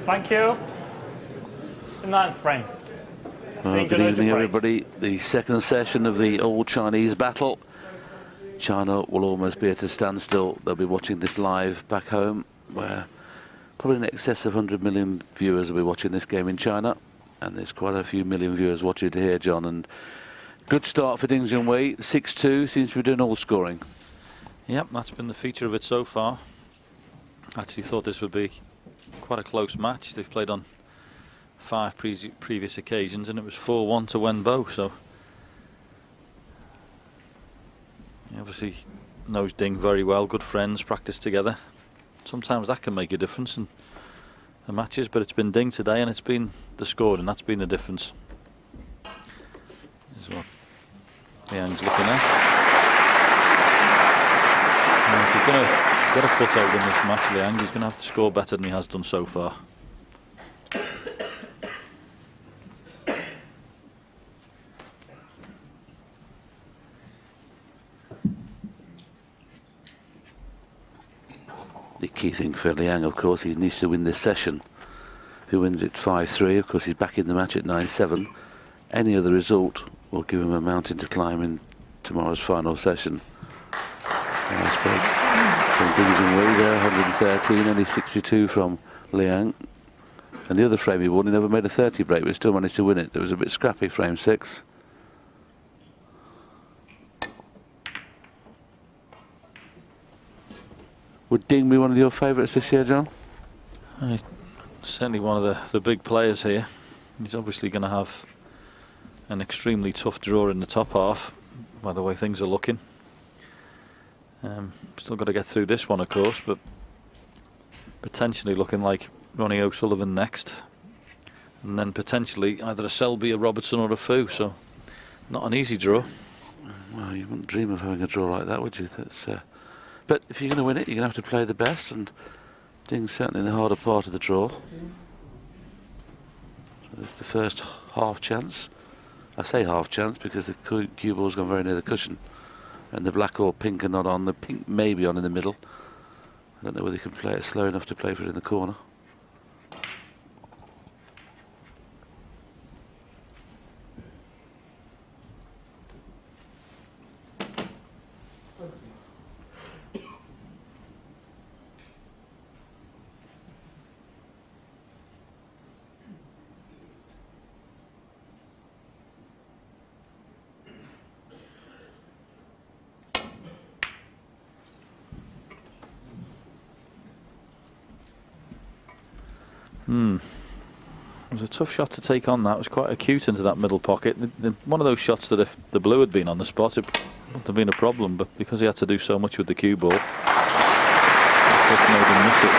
Thank you. The 9th frame. Well, good evening, everybody. The second session of the All Chinese Battle. China will almost be at a standstill. They'll be watching this live back home, where probably in excess of 100 million viewers will be watching this game in China. And there's quite a few million viewers watching it here, John. And good start for Ding Junhui. 6-2, seems to be doing all scoring. Yep, that's been the feature of it so far. Actually thought this would be quite a close match. They've played on 5 previous occasions and it was 4-1 to Wenbo, so he obviously knows Ding very well, good friends, practice together. Sometimes that can make a difference in the matches, but it's been Ding today and it's been the score, and that's been the difference. This is what Liang's looking at. And if he's going to get a foothold in this match, Liang, he's going to have to score better than he has done so far. The key thing for Liang, of course, he needs to win this session. If he wins it 5-3, of course, he's back in the match at 9-7. Any other result will give him a mountain to climb in tomorrow's final session. Nice break from Ding Junhui there, 113, only 62 from Liang. And the other frame he won, he never made a 30 break, but still managed to win it. It was a bit scrappy, frame 6. Would Ding be one of your favourites this year, John? Certainly one of the big players here. He's obviously going to have an extremely tough draw in the top half, by the way things are looking. Still got to get through this one, of course, but potentially looking like Ronnie O'Sullivan next. And then potentially either a Selby, a Robertson or a Fu, so not an easy draw. Well, you wouldn't dream of having a draw like that, would you? That's... But if you're going to win it, you're going to have to play the best, and Ding's certainly in the harder part of the draw. So there's the first half chance. I say half chance because the cue ball's gone very near the cushion, and the black or pink are not on. The pink may be on in the middle. I don't know whether you can play it slow enough to play for it in the corner. It was a tough shot to take on that. It was quite acute into that middle pocket. One of those shots that if the blue had been on the spot, it wouldn't have been a problem, but because he had to do so much with the cue ball, it made him miss it.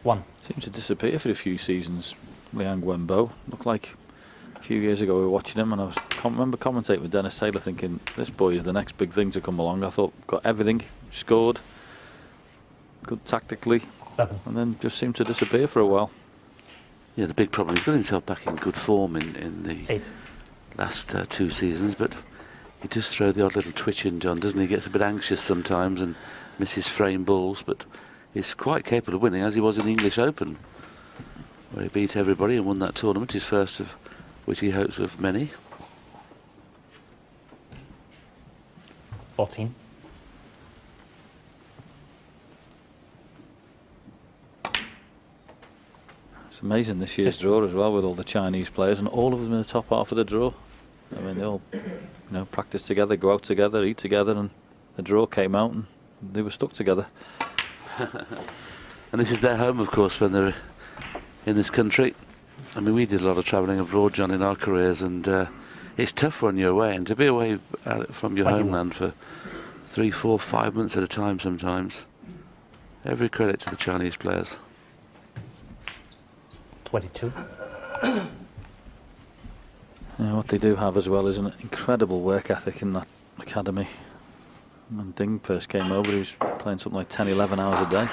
1. Seems to disappear for a few seasons, Liang Wenbo. Looked like a few years ago we were watching him and I remember commentating with Dennis Taylor thinking this boy is the next big thing to come along. I thought got everything, scored, good tactically, 7. and then just seemed to disappear for a while. Yeah, the big problem, he's got himself back in good form in the 8. last 2 seasons, but he does throw the odd little twitch in, John, doesn't he? He gets a bit anxious sometimes and misses frame balls, but he's quite capable of winning, as he was in the English Open, where he beat everybody and won that tournament, his first of which he hopes of many. 14. It's amazing this year's 15. draw as well, with all the Chinese players and all of them in the top half of the draw. I mean, they all, practice together, go out together, eat together, and the draw came out and they were stuck together. And this is their home, of course, when they're in this country. I mean, we did a lot of travelling abroad, John, in our careers, and it's tough when you're away, and to be away from your 21. homeland for 3, 4, 5 months at a time sometimes. Every credit to the Chinese players. 22. What they do have as well is an incredible work ethic in that academy. When Ding first came over, he was playing something like 10, 11 hours a day.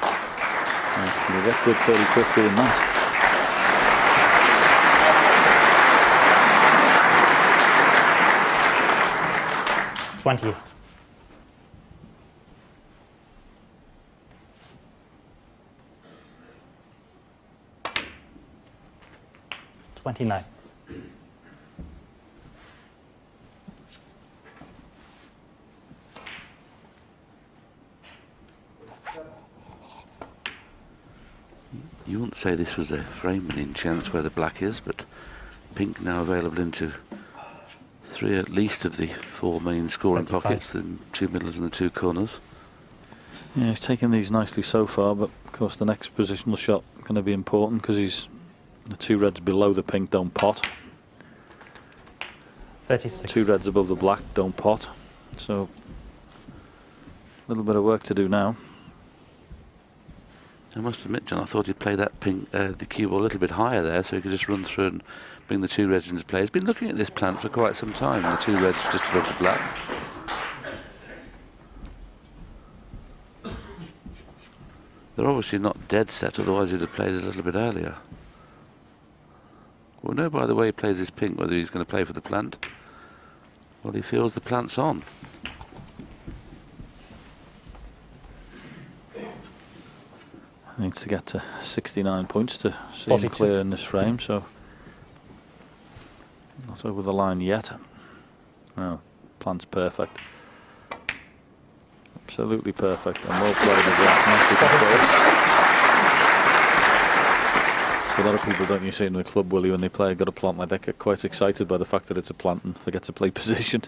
You get good fairly quick doing that. 28. 29. You wouldn't say this was a frame-winning chance where the black is, but pink now available into 3 at least of the 4 main scoring 25. pockets, the 2 middles and the 2 corners. Yeah, he's taken these nicely so far, but of course the next positional shot going to be important because the 2 reds below the pink don't pot. 36. 2 reds above the black don't pot. So a little bit of work to do now. I must admit, John, I thought he'd play that pink, the cue ball a little bit higher there, so he could just run through and bring the 2 reds into play. He's been looking at this plant for quite some time, the 2 reds just above the black. They're obviously not dead set, otherwise he'd have played a little bit earlier. We'll know by the way he plays this pink whether he's going to play for the plant. Well, he feels the plant's on. Needs to get to 69 points to see 42. him clear in this frame, so not over the line yet. No, plant's perfect. Absolutely perfect, and well played as well. Nicely controlled. So a lot of people, don't you see in the club, Willie, when they play got a plant like that, get quite excited by the fact that it's a plant and forget to play position.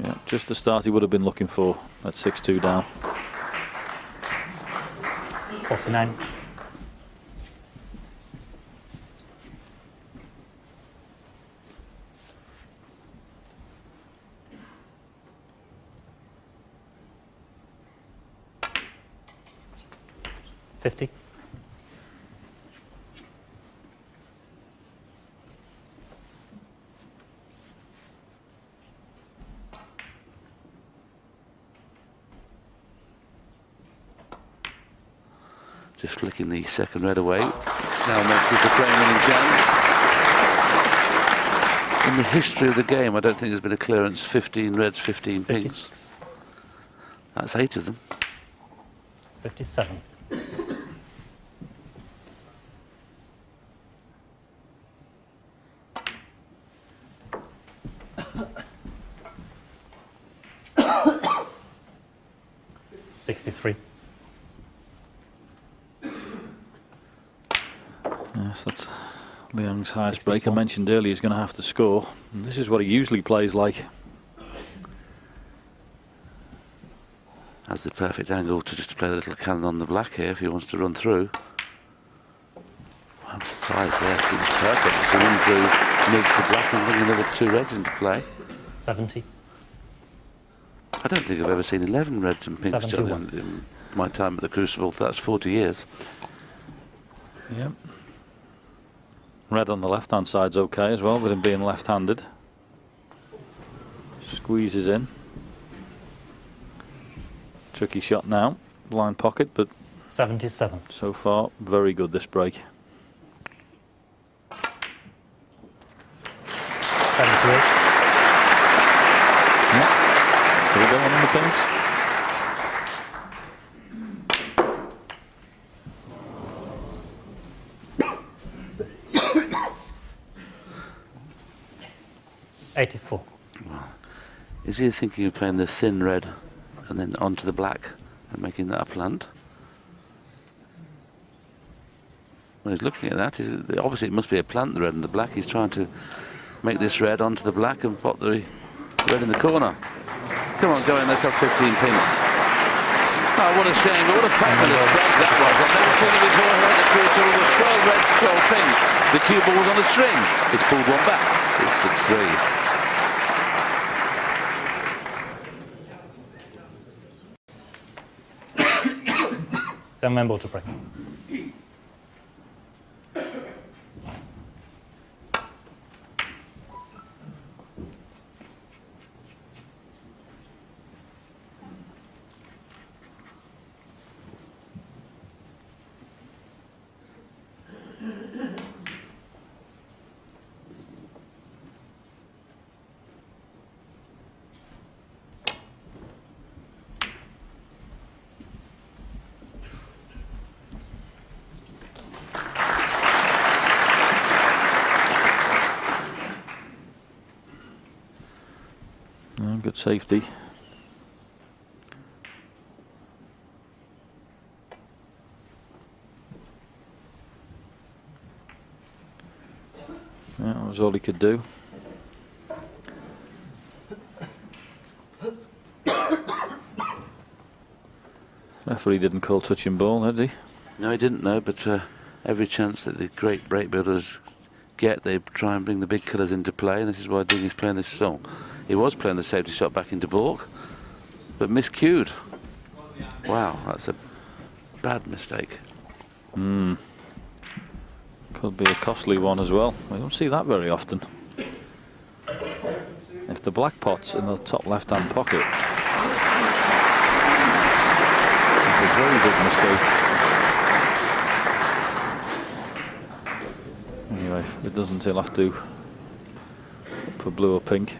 Yeah, just the start he would have been looking for at 6-2 down. 49. $50. 'Just flicking the 2nd red away, which now makes this a frame-winning chance. In the history of the game, I don't think there's been a clearance 15 reds, 15 pinks. 56. That's 8 of them. 57. $63. Yes, that's Liang's highest 64. break. I mentioned earlier he's going to have to score. And this is what he usually plays like. Has the perfect angle to just play the little cannon on the black here if he wants to run through. I'm surprised there. It was perfect just to run through mids to black and bring another 2 reds into play. 70. I don't think I've ever seen 11 reds and pinks, John, 71. in my time at the Crucible. That's 40 years. Yep. Red on the left-hand side's okay as well, with him being left-handed. Squeezes in. Tricky shot now. Blind pocket, but 77. so far, very good this break. 78. Yeah. Still going on the pinks. $84. Is he thinking of playing the thin red and then onto the black and making that a plant? Well, he's looking at that. Obviously, it must be a plant, the red and the black. He's trying to make this red onto the black and put the red in the corner. Come on, go in. Let's have 15 pinks. Oh, what a shame. What a fabulous break that was. I've never seen it before here at the Crucible with 12 reds, 12 pinks. The cue ball was on a string. It's pulled one back. It's 6-3. Liang Wenbo to break. safety. Yeah, that was all he could do. Referee didn't call touching ball, did he? No, he didn't know, but every chance that the great break builders get, they try and bring the big killers into play, and this is why Diggy's playing this song. He was playing the safety shot back into balk, but miscued. Wow, that's a bad mistake. Could be a costly one as well. We don't see that very often. If the black pot's in the top left-hand pocket, it's a very big mistake. Anyway, if it doesn't, he'll have to look for blue or pink.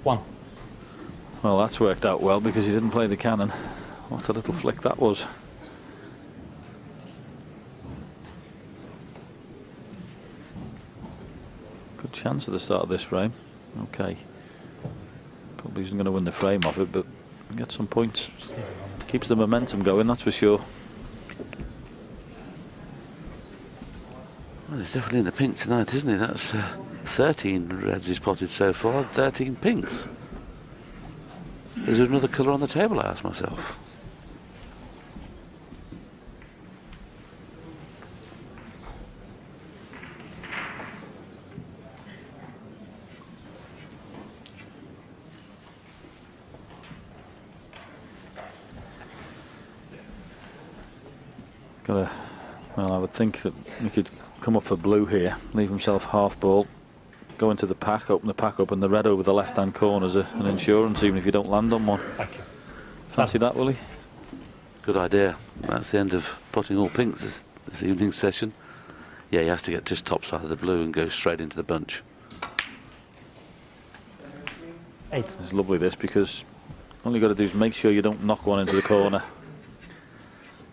One. Well, that's worked out well because he didn't play the cannon. What a little flick that was. Good chance at the start of this frame. Okay. Probably isn't going to win the frame off it, but get some points. Keeps the momentum going, that's for sure. Well, he's definitely in the pink tonight, isn't he? That's 13 reds he's potted so far, 13 pinks. Is there another colour on the table, I ask myself? Well, I would think that he could come up for blue here, leave himself half ball, go into the pack, open the pack up, and the red over the left-hand corner is an insurance, even if you don't land on one. Thank you. Fancy that, Willie? Good idea. That's the end of potting all pinks this evening session. Yeah, he has to get just top side of the blue and go straight into the bunch. 8. It's lovely this, because all you got to do is make sure you don't knock one into the corner.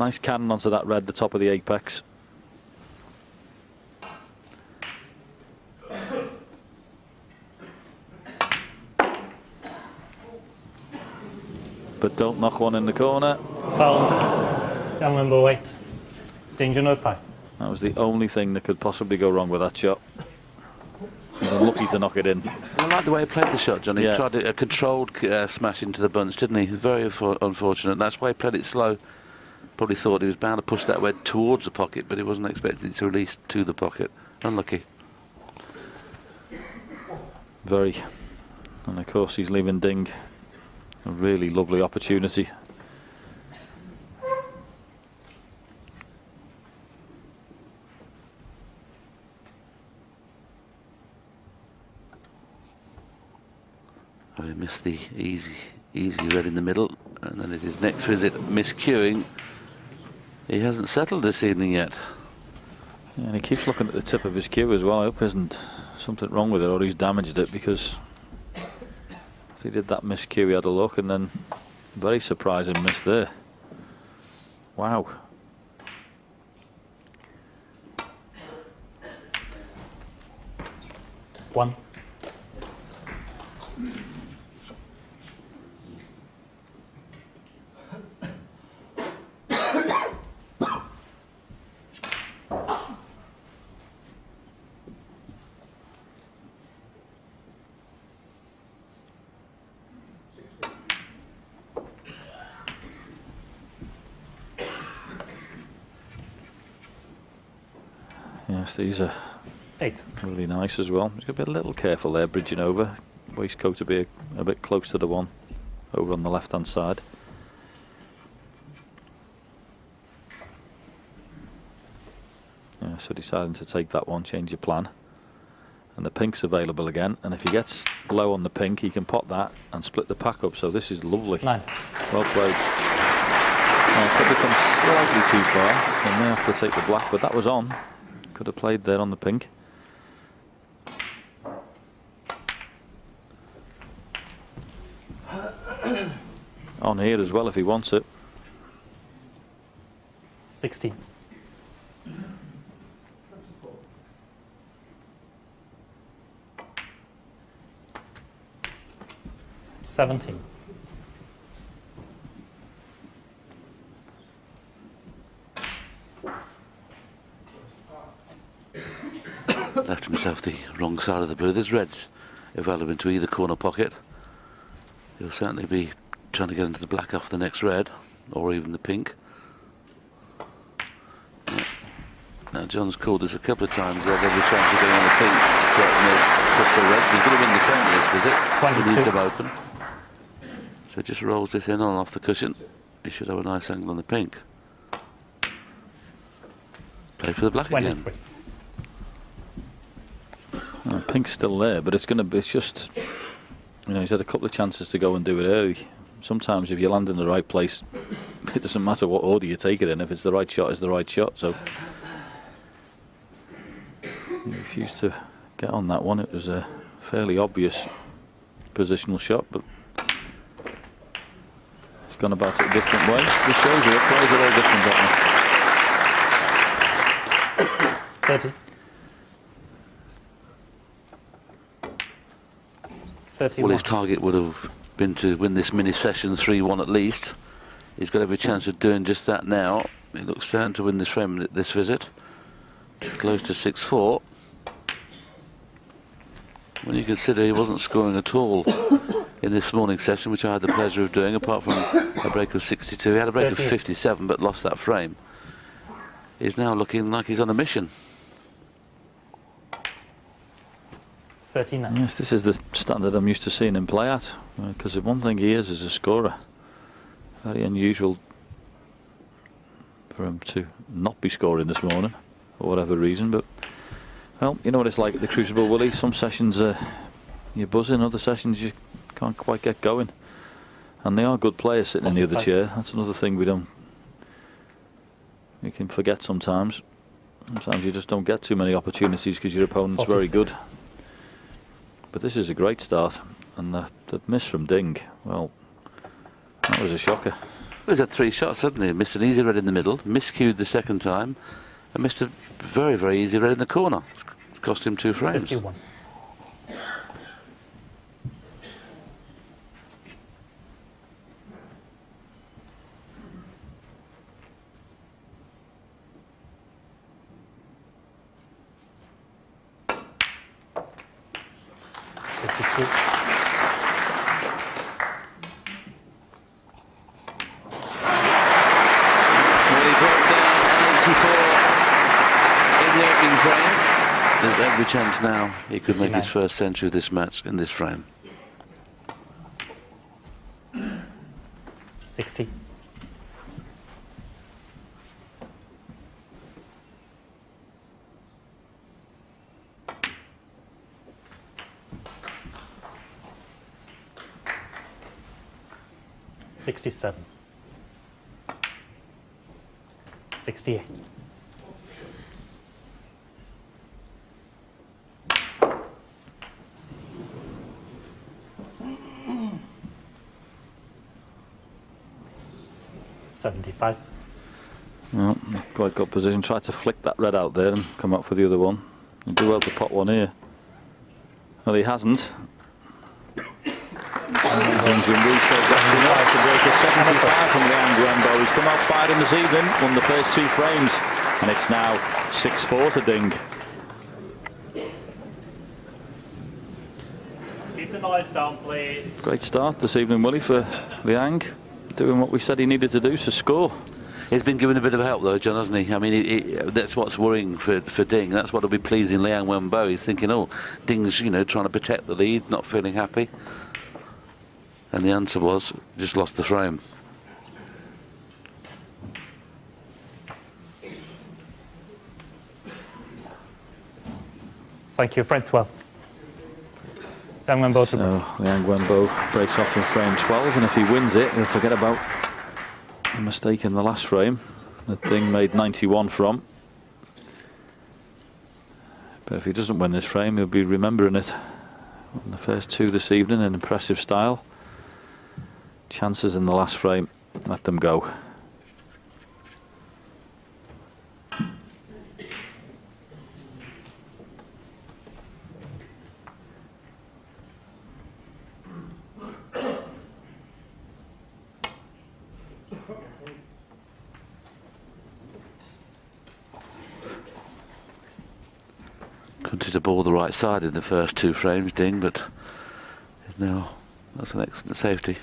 Nice cannon onto that red, the top of the apex. But don't knock one in the corner. Foul. Liang Wenbo 8. Danger no 5. That was the only thing that could possibly go wrong with that shot. He was unlucky to knock it in. I like the way he played the shot, John. He Yeah. tried a controlled smash into the bunch, didn't he? Very unfortunate. That's why he played it slow. Probably thought he was bound to push that red towards the pocket, but he wasn't expecting it to release to the pocket. Unlucky. Very. And of course he's leaving Ding a really lovely opportunity. Oh, he missed the easy red in the middle, and then at his next visit, miscuing. He hasn't settled this evening yet. Yeah, and he keeps looking at the tip of his cue as well. I hope there isn't something wrong with it or he's damaged it, because if he did that miscue, he had a look, and then very surprising miss there. Wow. One. Yes, these are 8. really nice as well. He's got to be a little careful there, bridging over. Waistcoat to be a bit close to the one over on the left-hand side. Yeah, so deciding to take that one, change your plan. And the pink's available again, and if he gets low on the pink, he can pot that and split the pack up. So this is lovely. 9. Well played. Could become slightly too far, so may have to take the black, but that was on. Could have played there on the pink. On here as well if he wants it. 16. 17. Left himself the wrong side of the blue. There's reds available into either corner pocket. He'll certainly be trying to get into the black off the next red, or even the pink. Yeah. Now John's called us a couple of times. There's every chance of getting on the pink. Crystal red. He's going to win the frame of this visit. 22. He needs them open. So just rolls this in on and off the cushion. He should have a nice angle on the pink. Play for the black 23. again. Pink's still there, but it's going to be. It's just, you know, he's had a couple of chances to go and do it early. Sometimes if you land in the right place, it doesn't matter what order you take it in. If it's the right shot, it's the right shot. So he refused to get on that one. It was a fairly obvious positional shot, but he's gone about it a different way. Just shows you it plays it all different, don't 30. 31. Well, his target would have been to win this mini session 3-1 at least. He's got every chance of doing just that now. He looks certain to win this frame this visit. Close to 6-4. When you consider he wasn't scoring at all in this morning session, which I had the pleasure of doing, apart from a break of 62. He had a break 30. of 57, but lost that frame. He's now looking like he's on a mission. 39. Yes, this is the standard I'm used to seeing him play at. Because the one thing he is a scorer. Very unusual for him to not be scoring this morning, for whatever reason. But, well, you know what it's like at the Crucible, Willie. Some sessions you're buzzing, other sessions you can't quite get going. And they are good players sitting in the other chair. That's another thing we can forget sometimes. Sometimes you just don't get too many opportunities because your opponent's 46. very good. But this is a great start, and the miss from Ding, well, that was a shocker. He's had 3 shots, hasn't he? Missed an easy red in the middle, miscued the second time, and missed a very, very easy red in the corner. It's cost him 2 frames. 51. There's every chance now he could 59. make his first century of this match in this frame. 60. $67. 68. $75. Well, quite good position. Tried to flick that red out there and come up for the other one. He'd do well to pot one here. Well, he hasn't. Junhui says that's enough to break a 75 from Liang Wenbo. He's come out firing this evening, won the first 2 frames, and it's now 6-4 to Ding. Keep the noise down, please. Great start this evening, Willie, for Liang. Doing what we said he needed to do to score. He's been given a bit of help though, John, hasn't he? I mean, that's what's worrying for Ding. That's what'll be pleasing Liang Wenbo. He's thinking, oh, Ding's, you know, trying to protect the lead, not feeling happy. And the answer was, just lost the frame. Thank you, frame 12. Liang Wenbo to So Liang Wenbo breaks off in frame 12, and if he wins it, he'll forget about a mistake in the last frame that Ding made 91 from. But if he doesn't win this frame, he'll be remembering it on the first 2 this evening in impressive style. Chances in the last frame, let them go. Wanted to ball the right side in the first 2 frames, Ding, but now that's an excellent safety.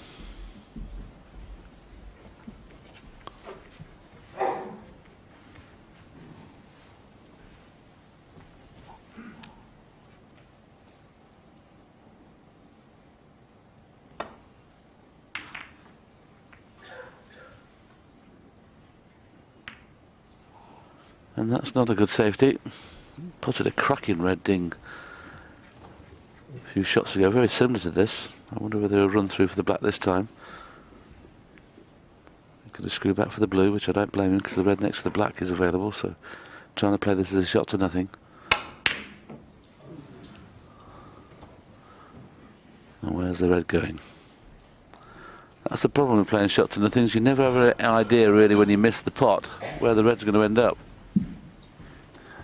And that's not a good safety. Potted a cracking red, Ding, a few shots ago, very similar to this. I wonder whether he'll run through for the black this time. He could have screwed back for the blue, which I don't blame him, because the red next to the black is available, so trying to play this as a shot to nothing. And where's the red going? That's the problem with playing shot to nothing, is you never have an idea really when you miss the pot where the red's going to end up.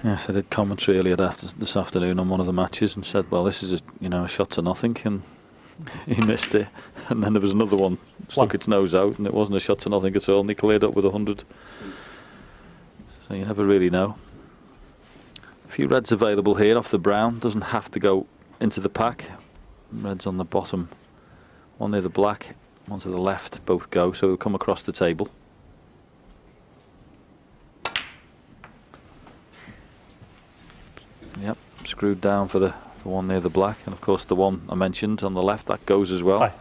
Yes, I did commentary earlier this afternoon on one of the matches and said, well, this is a shot to nothing, and he missed it. And then there was another one, stuck its nose out, and it wasn't a shot to nothing at all, and he cleared up with 100. So you never really know. A few reds available here off the brown, doesn't have to go into the pack. Reds on the bottom, one near the black, one to the left, both go, so they'll come across the table. Yep, screwed down for the one near the black, and of course the one I mentioned on the left, that goes as well. 5.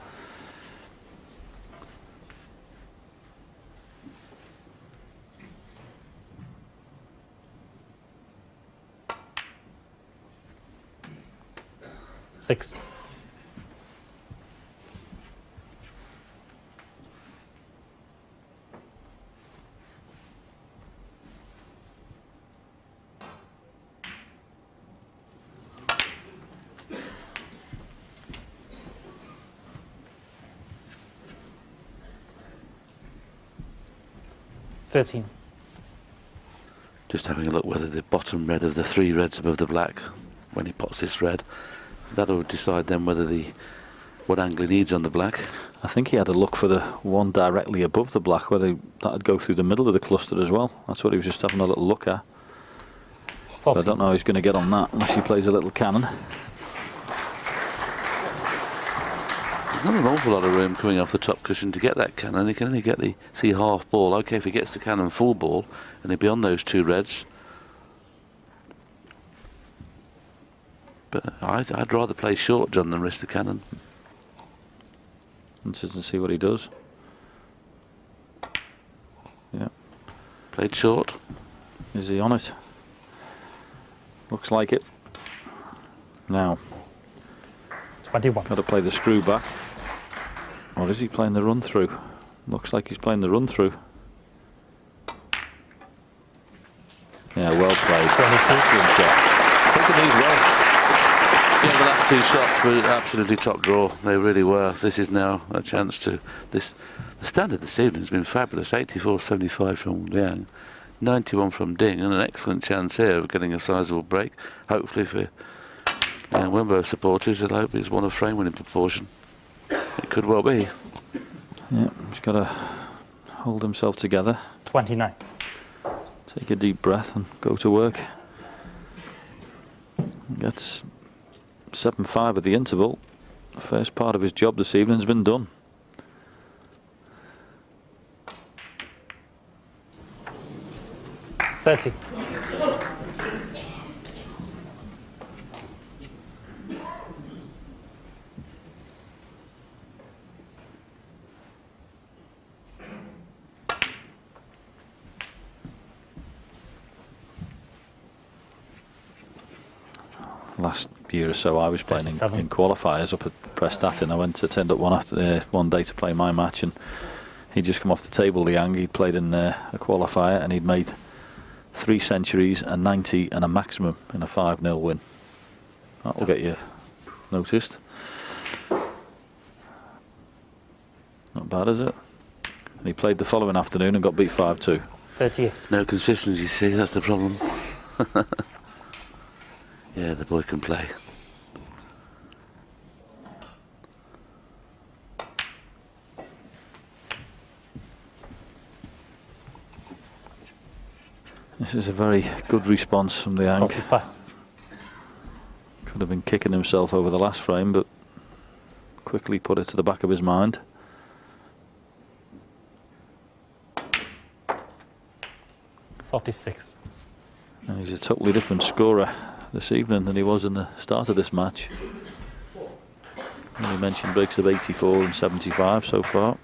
Six. $13. Just having a look whether the bottom red of the 3 reds above the black, when he pots this red, that'll decide then whether what angle he needs on the black. I think he had a look for the one directly above the black, whether that'd go through the middle of the cluster as well. That's what he was just having a little look at. But I don't know how he's going to get on that unless he plays a little cannon. There's not an awful lot of room coming off the top cushion to get that cannon. He can only get the half ball. Okay, if he gets the cannon full ball and he'd be on those 2 reds. But I'd rather play short, John, than risk the cannon. Interested to see what he does. Yeah. Played short. Is he on it? Looks like it. Now. 21. Got to play the screw back. Or is he playing the run through? Looks like he's playing the run through. Yeah, well played. 22. Excellent shot. Taking these well. Yeah, the last 2 shots were absolutely top draw. They really were. This is now a chance to this. The standard this evening has been fabulous. 84.75 from Liang, 91 from Ding, and an excellent chance here of getting a sizable break. Hopefully for Liang Wenbo supporters, I hope he's won a frame winning proportion. It could well be. Yeah, he's got to hold himself together. 29. Take a deep breath and go to work. Gets 7-5 at the interval. The first part of his job this evening has been done. $30. Last year or so I was playing in 37. qualifiers up at Prestatyn. I turned up one day to play my match, and he'd just come off the table, Liang. He'd played in a qualifier and he'd made 3 centuries, a 90 and a maximum in a 5-0 win. That'll get you noticed. Not bad, is it? And he played the following afternoon and got beat 5-2. 38. No consistency, see, that's the problem. Yeah, the boy can play. This is a very good response from Liang. 45. Could have been kicking himself over the last frame, but quickly put it to the back of his mind. .46. And he's a totally different scorer this evening than he was in the start of this match. He mentioned breaks of 84 and 75 so far.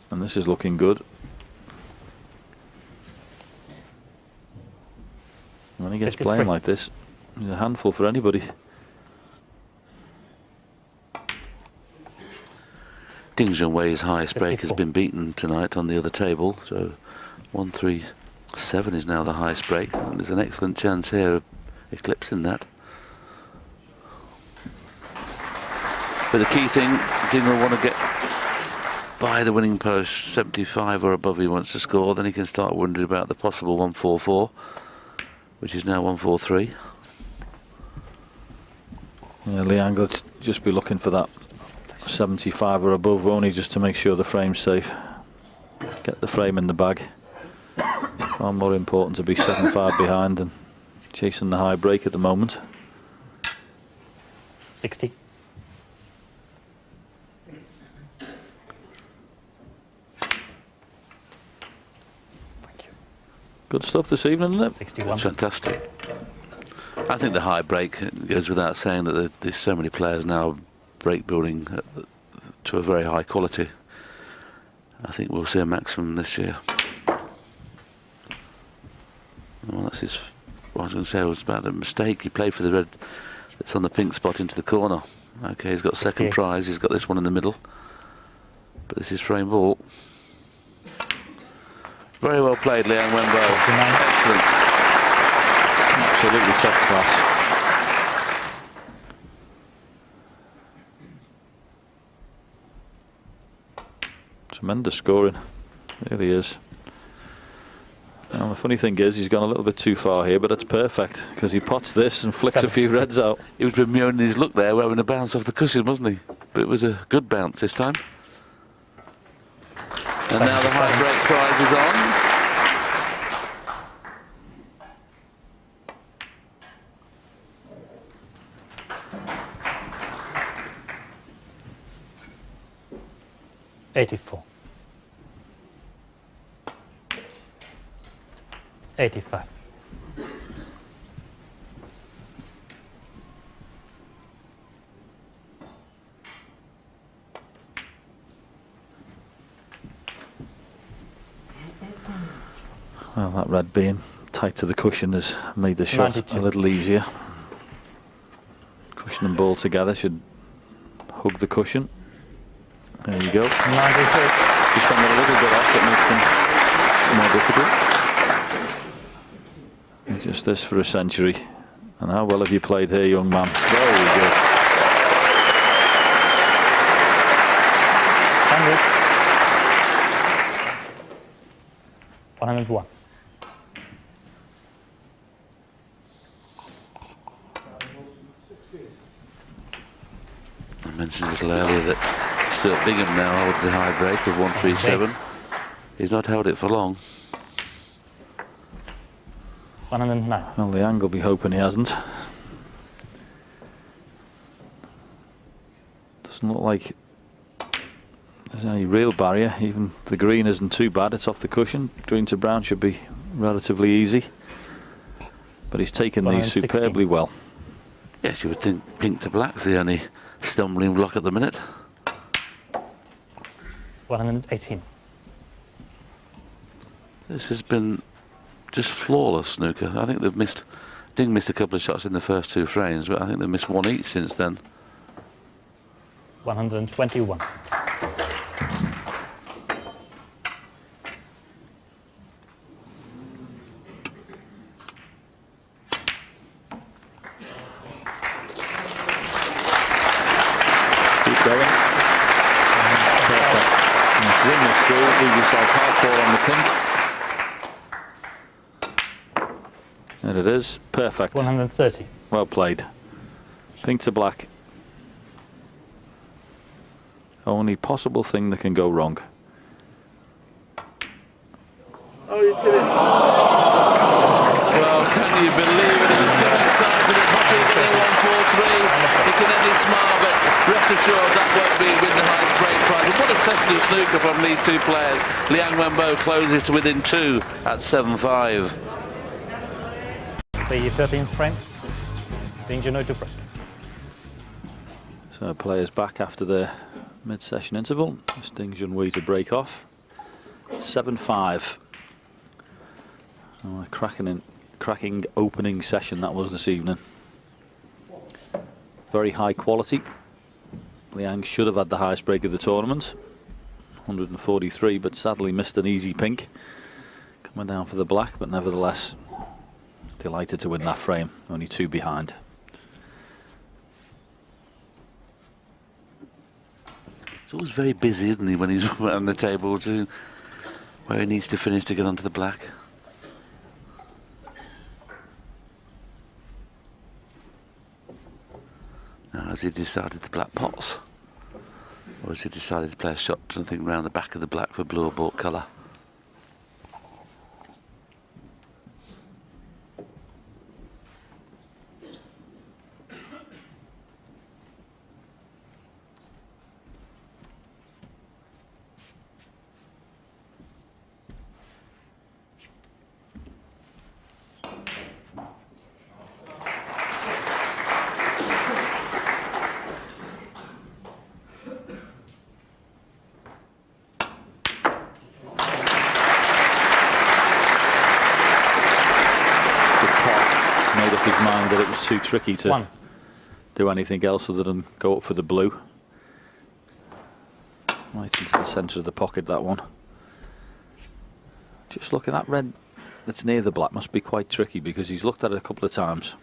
And this is looking good. When he gets 53. playing like this, he's a handful for anybody. Ding Junhui's highest break has 54. been beaten tonight on the other table, so 137 is now the highest break, and there's an excellent chance here of eclipsing that. But the key thing, Ding will want to get by the winning post, 75 or above he wants to score, then he can start wondering about the possible 144, which is now 143. Yeah, Liang will just be looking for that 75 or above, won't he, just to make sure the frame's safe. Get the frame in the bag. Far more important to be 7-5 behind than chasing the high break at the moment. 60. Thank you. Good stuff this evening, isn't it? 61. That's fantastic. I think the high break goes without saying that there's so many players now break building to a very high quality. I think we'll see a maximum this year. Well, that's his. What I was going to say was about a mistake. He played for the red that's on the pink spot into the corner. Okay, he's got second 68. prize. He's got this one in the middle. But this is frame ball. Very well played, Liang Wenbo. 69. Excellent. Absolutely top class. Tremendous scoring, really is. Now the funny thing is, he's gone a little bit too far here, but it's perfect because he pots this and flicks a few 76. reds out. He was bemoaning his luck there, having a bounce off the cushion, wasn't he? But it was a good bounce this time. And now the high 77. break prize is on. .84. 85. Well, that red being tight to the cushion has made the shot 92. a little easier. Cushion and ball together should hug the cushion. There you go. 93. Just went a little bit off, it makes them more difficult. And just this for a century. And how well have you played here, young man? Very good. 100. 101. I mentioned a little earlier that Stuart Bingham now holds the high break of 137. He's not held it for long. 109. Well, the angle be hoping he hasn't. Doesn't look like there's any real barrier. Even the green isn't too bad. It's off the cushion. Green to brown should be relatively easy. But he's taken these 116. superbly well. Yes, you would think pink to black's the only stumbling block at the minute. 118. This has been just flawless snooker. I think they've missed. Ding missed a couple of shots in the first two frames, but I think they've missed one each since then. 121. Keep going. Perfect. And win this through, leave yourself half ball on the pink. There it is. Perfect. 130. Well played. Pink to black. Only possible thing that can go wrong. Oh, you're kidding. Well, can you believe consistent snooker from these two players. Liang Wenbo closes to within 2 at 7-5. The 13th frame. Danger no to break. So players back after the mid-session interval. Sting Junhui to break off. 7-5. Oh, a cracking opening session that was this evening. Very high quality. Liang should have had the highest break of the tournament, 143, but sadly missed an easy pink. Coming down for the black, but nevertheless delighted to win that frame, only 2 behind. He's always very busy, isn't he, when he's around the table to where he needs to finish to get onto the black. Now, has he decided the black pots? Or has he decided to play a shot, something round the back of the black for blue or bought colour? That it was too tricky to do anything else other than go up for the blue. Right into the centre of the pocket, that one. Just look at that red that's near the black, must be quite tricky because he's looked at it a couple of times.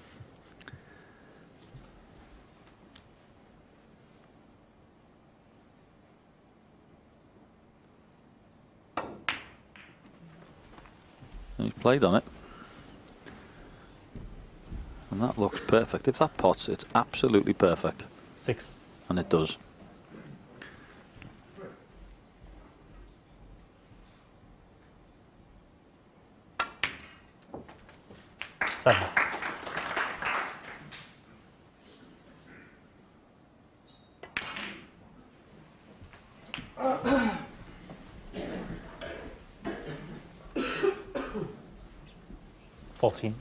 And he's played on it. And that looks perfect. If that pots, it's absolutely perfect. 6. And it does. Seven. $14.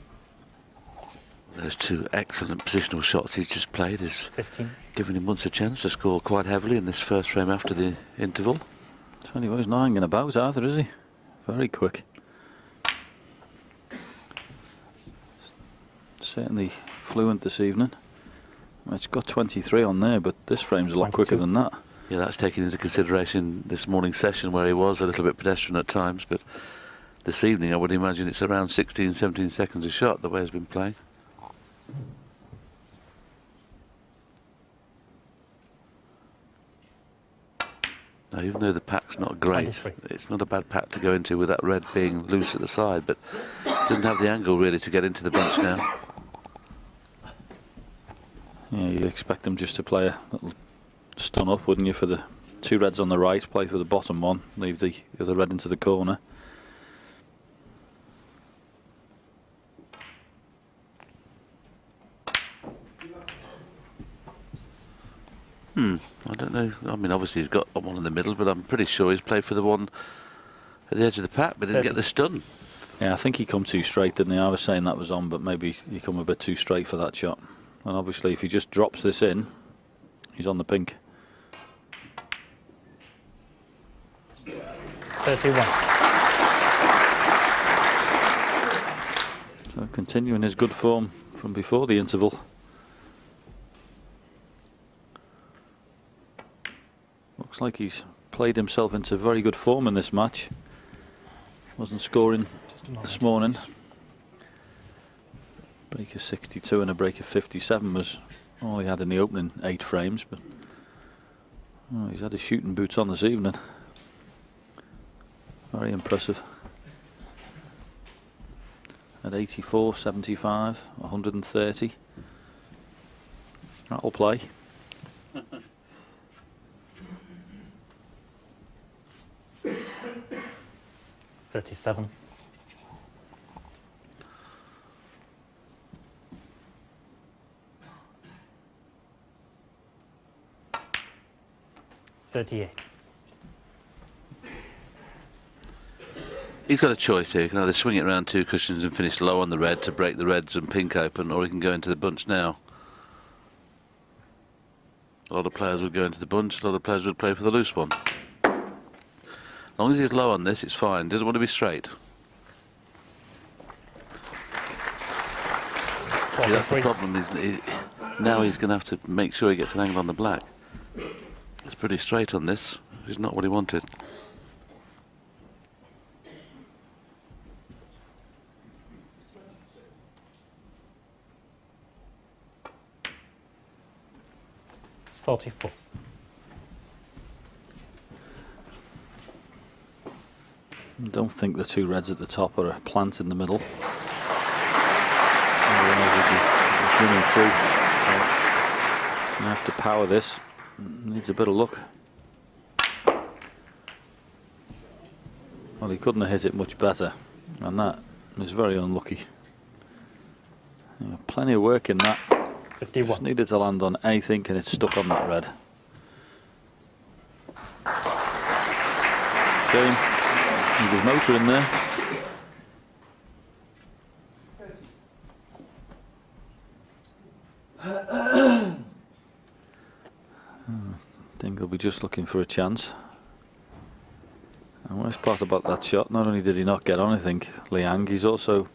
Those 2 excellent positional shots he's just played is 15. giving him once a chance to score quite heavily in this first frame after the interval. Tell you what, he's not hanging about either, is he? Very quick. Certainly fluent this evening. It's got 23 on there, but this frame's a lot 22. quicker than that. Yeah, that's taken into consideration this morning's session where he was a little bit pedestrian at times, but this evening I would imagine it's around 16, 17 seconds a shot the way he's been playing. Now, even though the pack's not great, 23. it's not a bad pack to go into with that red being loose at the side, but doesn't have the angle really to get into the bunch now. Yeah, you'd expect them just to play a little stun up, wouldn't you, for the 2 reds on the right, play for the bottom one, leave the other red into the corner. I don't know. I mean, obviously he's got one in the middle, but I'm pretty sure he's played for the one at the edge of the pack, but didn't 30. get the stun. Yeah, I think he come too straight, didn't he? I was saying that was on, but maybe he come a bit too straight for that shot. And obviously if he just drops this in, he's on the pink. 31. So continuing his good form from before the interval. Looks like he's played himself into very good form in this match. Wasn't scoring this morning. Break of 62 and a break of 57 was all he had in the opening 8 frames, but he's had his shooting boots on this evening. Very impressive. At 84, 75, 130. That'll play. $37. $38. He's got a choice here. He can either swing it around 2 cushions and finish low on the red to break the reds and pink open, or he can go into the bunch now. A lot of players would go into the bunch, a lot of players would play for the loose one. As long as he's low on this, it's fine. Doesn't want to be straight. See, that's the problem. Now he's going to have to make sure he gets an angle on the black. It's pretty straight on this. It's not what he wanted. $44. I don't think the 2 reds at the top are a plant in the middle. Running through, so you have to power this. Needs a bit of luck. Well, he couldn't have hit it much better, and that was very unlucky. Yeah, plenty of work in that. 51. Just needed to land on anything, and it's stuck on that red. Shame. He was motor in there. I think they'll be just looking for a chance. And worst part about that shot, not only did he not get on, I think, Liang, he's also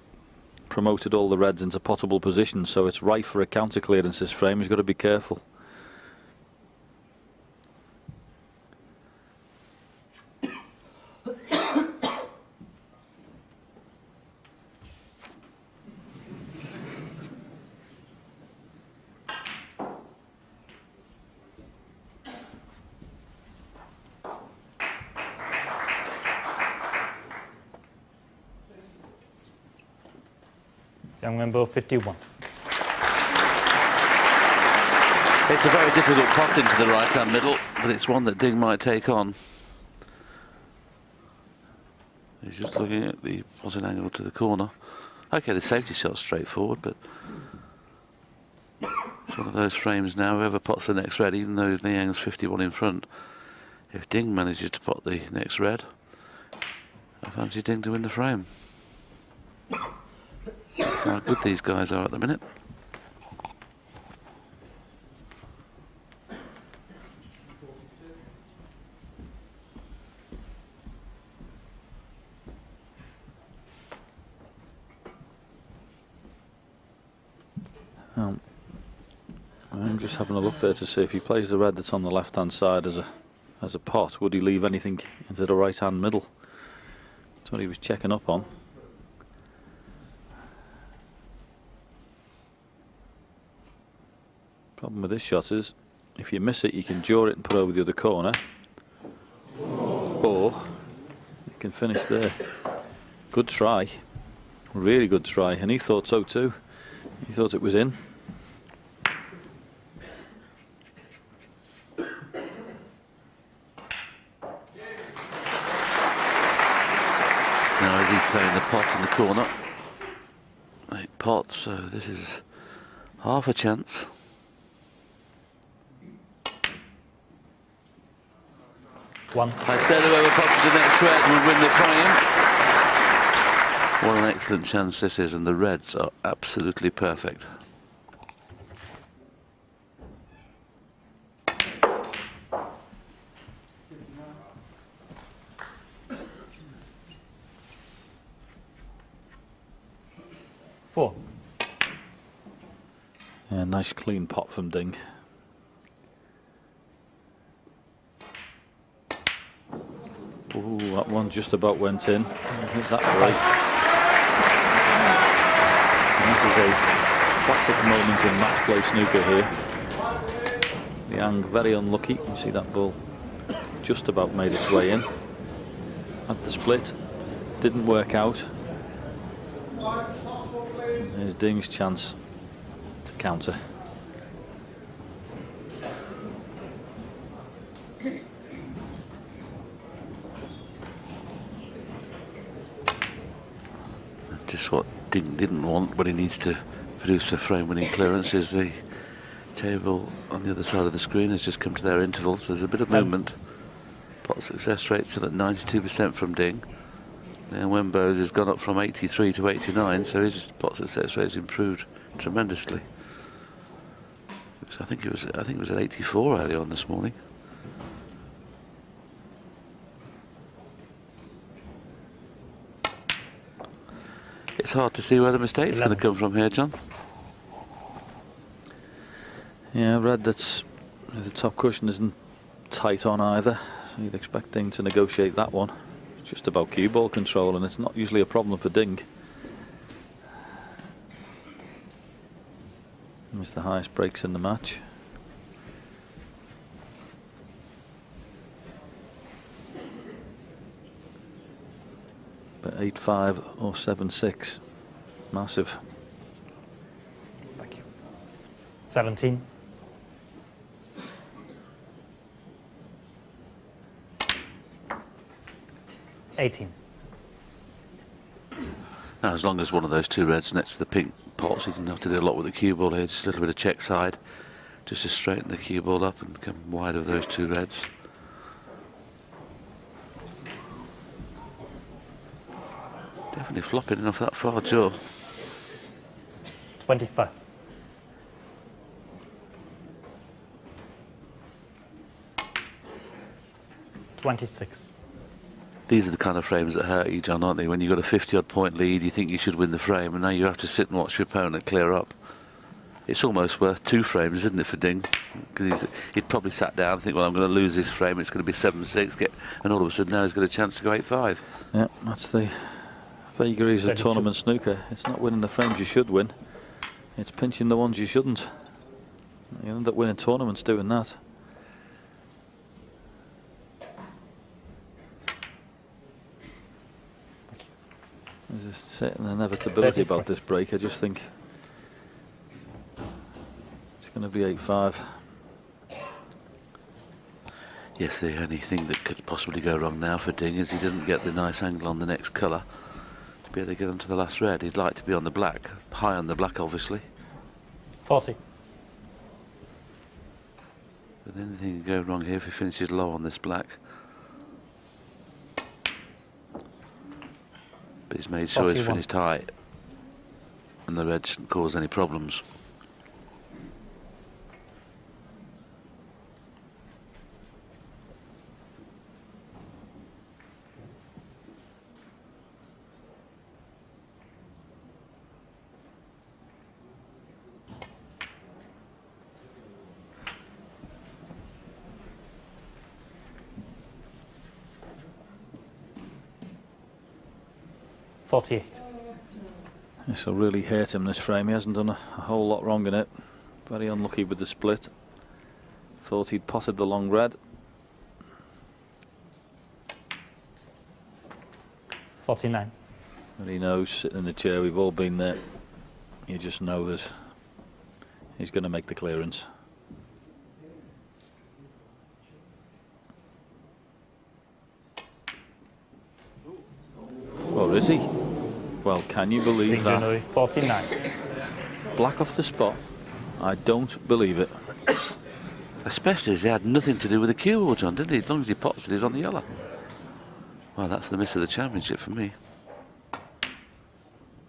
promoted all the reds into potable positions, so it's rife for a counter clearance this frame. He's got to be careful. Liang Wenbo 51. It's a very difficult pot into the right-hand middle, but it's one that Ding might take on. He's just looking at the potting angle to the corner. Okay, the safety shot's straightforward, but it's one of those frames now. Whoever pots the next red, even though Liang's 51 in front, if Ding manages to pot the next red, I fancy Ding to win the frame. That's how good these guys are at the minute. I'm just having a look there to see if he plays the red that's on the left-hand side as a pot. Would he leave anything into the right-hand middle? That's what he was checking up on. Problem with this shot is, if you miss it, you can jaw it and put over the other corner, or you can finish there. Good try, really good try, and he thought so too. He thought it was in. Now is he playing the pot in the corner? 8 pots, so this is half a chance. One. I said whoever potted the next red would win the frame. What an excellent chance this is, and the reds are absolutely perfect. Four. Yeah, nice clean pot from Ding. Ooh, that one just about went in. Hit that right. And this is a classic moment in match play snooker here. Liang very unlucky. You see that ball just about made its way in. Had the split, didn't work out. There's Ding's chance to counter. Just what Ding didn't want, but he needs to produce a frame-winning clearance, is the table on the other side of the screen has just come to their interval, so there's a bit of movement. Pot success rate still at 92% from Ding. Liang Wenbo's has gone up from 83 to 89, so his pot success rate has improved tremendously. I think it was at 84 early on this morning. It's hard to see where the mistake's going to come from here, John. Yeah, I read that the top cushion isn't tight on either. So you'd expect Ding to negotiate that one. It's just about cue ball control, and it's not usually a problem for Ding. It's the highest breaks in the match. But 8-5 or 7-6, massive. Thank you. 17. Now, as long as one of those two reds next to the pink pots, he doesn't have to do a lot with the cue ball here, just a little bit of check side, just to straighten the cue ball up and come wide of those two reds. Definitely flopping enough that far, Joe. 25. $26. These are the kind of frames that hurt you, John, aren't they? When you've got a 50-odd point lead, you think you should win the frame, and now you have to sit and watch your opponent clear up. It's almost worth 2 frames, isn't it, for Ding? Because he'd probably sat down and think, well, I'm going to lose this frame, it's going to be 7-6, and all of a sudden now he's got a chance to go 8-5. Yeah, that's the vagaries of 32. tournament snooker. It's not winning the frames you should win. It's pinching the ones you shouldn't. You end up winning tournaments doing that. There's a certain inevitability 34. about this break. I just think it's going to be 8-5. Yes, the only thing that could possibly go wrong now for Ding is he doesn't get the nice angle on the next colour to be able to get onto the last red. He'd like to be on the black, high on the black, obviously. 40. But anything could go wrong here if he finishes low on this black. But he's made sure 41. he's finished high and the red shouldn't cause any problems. This will really hurt him, this frame. He hasn't done a whole lot wrong in it. Very unlucky with the split. Thought he'd potted the long red. 49. But he knows, sitting in the chair, we've all been there. You just know this. He's going to make the clearance. Or is he? Well, can you believe Big that? Junhui, 49. Black off the spot. I don't believe it. Especially as he had nothing to do with the cue ball, John, didn't he? As long as he pots it, he's on the yellow. Well, that's the miss of the championship for me.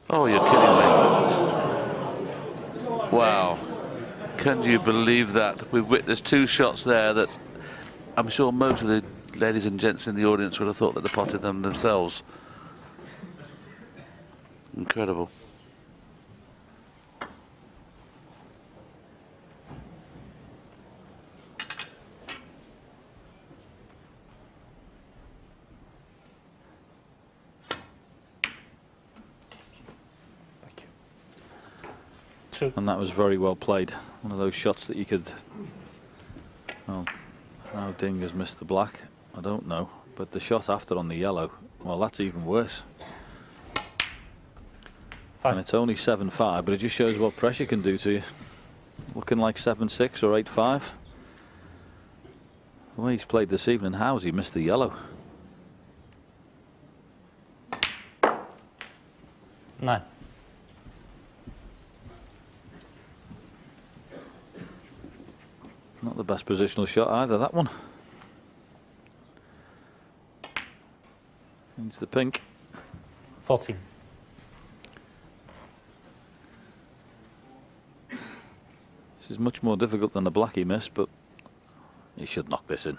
Oh, you're kidding me. Wow. Can you believe that? We've witnessed 2 shots there that I'm sure most of the ladies and gents in the audience would have thought that they potted them themselves. Incredible. Thank you. 2. And that was very well played. One of those shots that you could... Well, how Ding has missed the black, I don't know. But the shot after on the yellow, well, that's even worse. 5. And it's only 7-5, but it just shows what pressure can do to you. Looking like 7-6 or 8-5. The way he's played this evening, how has he missed the yellow? 9. Not the best positional shot either, that one. Needs the pink. 14. This is much more difficult than the black he missed, but he should knock this in.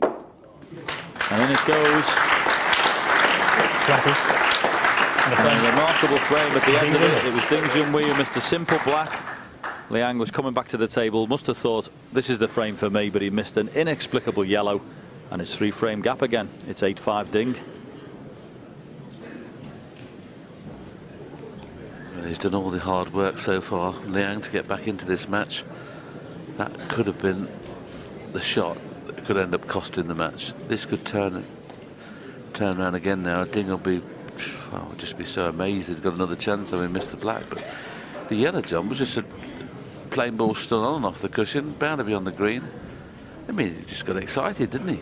And in it goes. 20. And a remarkable frame at the end of it. It was Ding Junhui who missed a simple black. Liang was coming back to the table, must have thought this is the frame for me, but he missed an inexplicable yellow, and it's 3-frame gap again. It's 8-5 Ding. Well, he's done all the hard work so far, Liang, to get back into this match. That could have been the shot that could end up costing the match. This could turn around again now. Ding will be, well, will just be so amazed he's got another chance. I mean, missed the black, but the yellow, John, was just a plain ball still on and off the cushion, bound to be on the green. I mean, he just got excited, didn't he?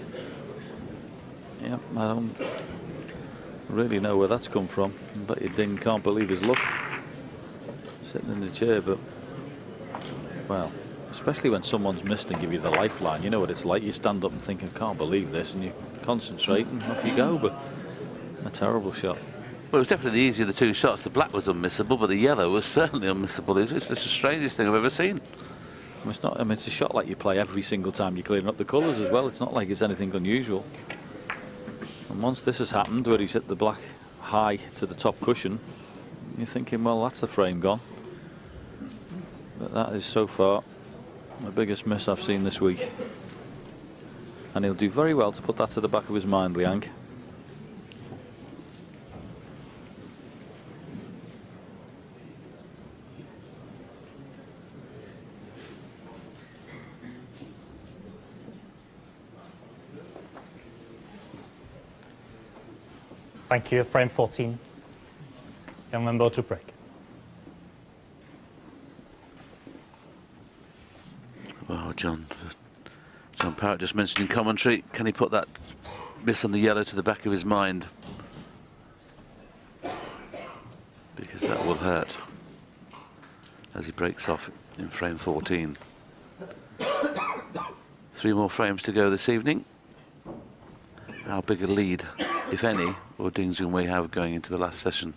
Yeah, I don't really know where that's come from. But your Ding can't believe his luck sitting in the chair, but well, especially when someone's missed and give you the lifeline, you know what it's like. You stand up and think, I can't believe this, and you concentrate and off you go. But a terrible shot. Well, it was definitely the easier of the two shots. The black was unmissable, but the yellow was certainly unmissable. It's the strangest thing I've ever seen. It's not. I mean, it's a shot like you play every single time you're clearing up the colours as well. It's not like it's anything unusual. And once this has happened, where he's hit the black high to the top cushion, you're thinking, well, that's the frame gone. But that is so far the biggest miss I've seen this week. And he'll do very well to put that to the back of his mind, Liang. Thank you. Frame 14. Liang Wenbo to break. Well, John Parrott just mentioned in commentary, can he put that miss on the yellow to the back of his mind? Because that will hurt as he breaks off in frame 14. 3 more frames to go this evening. How big a lead, if any, will Ding Junhui have going into the last session?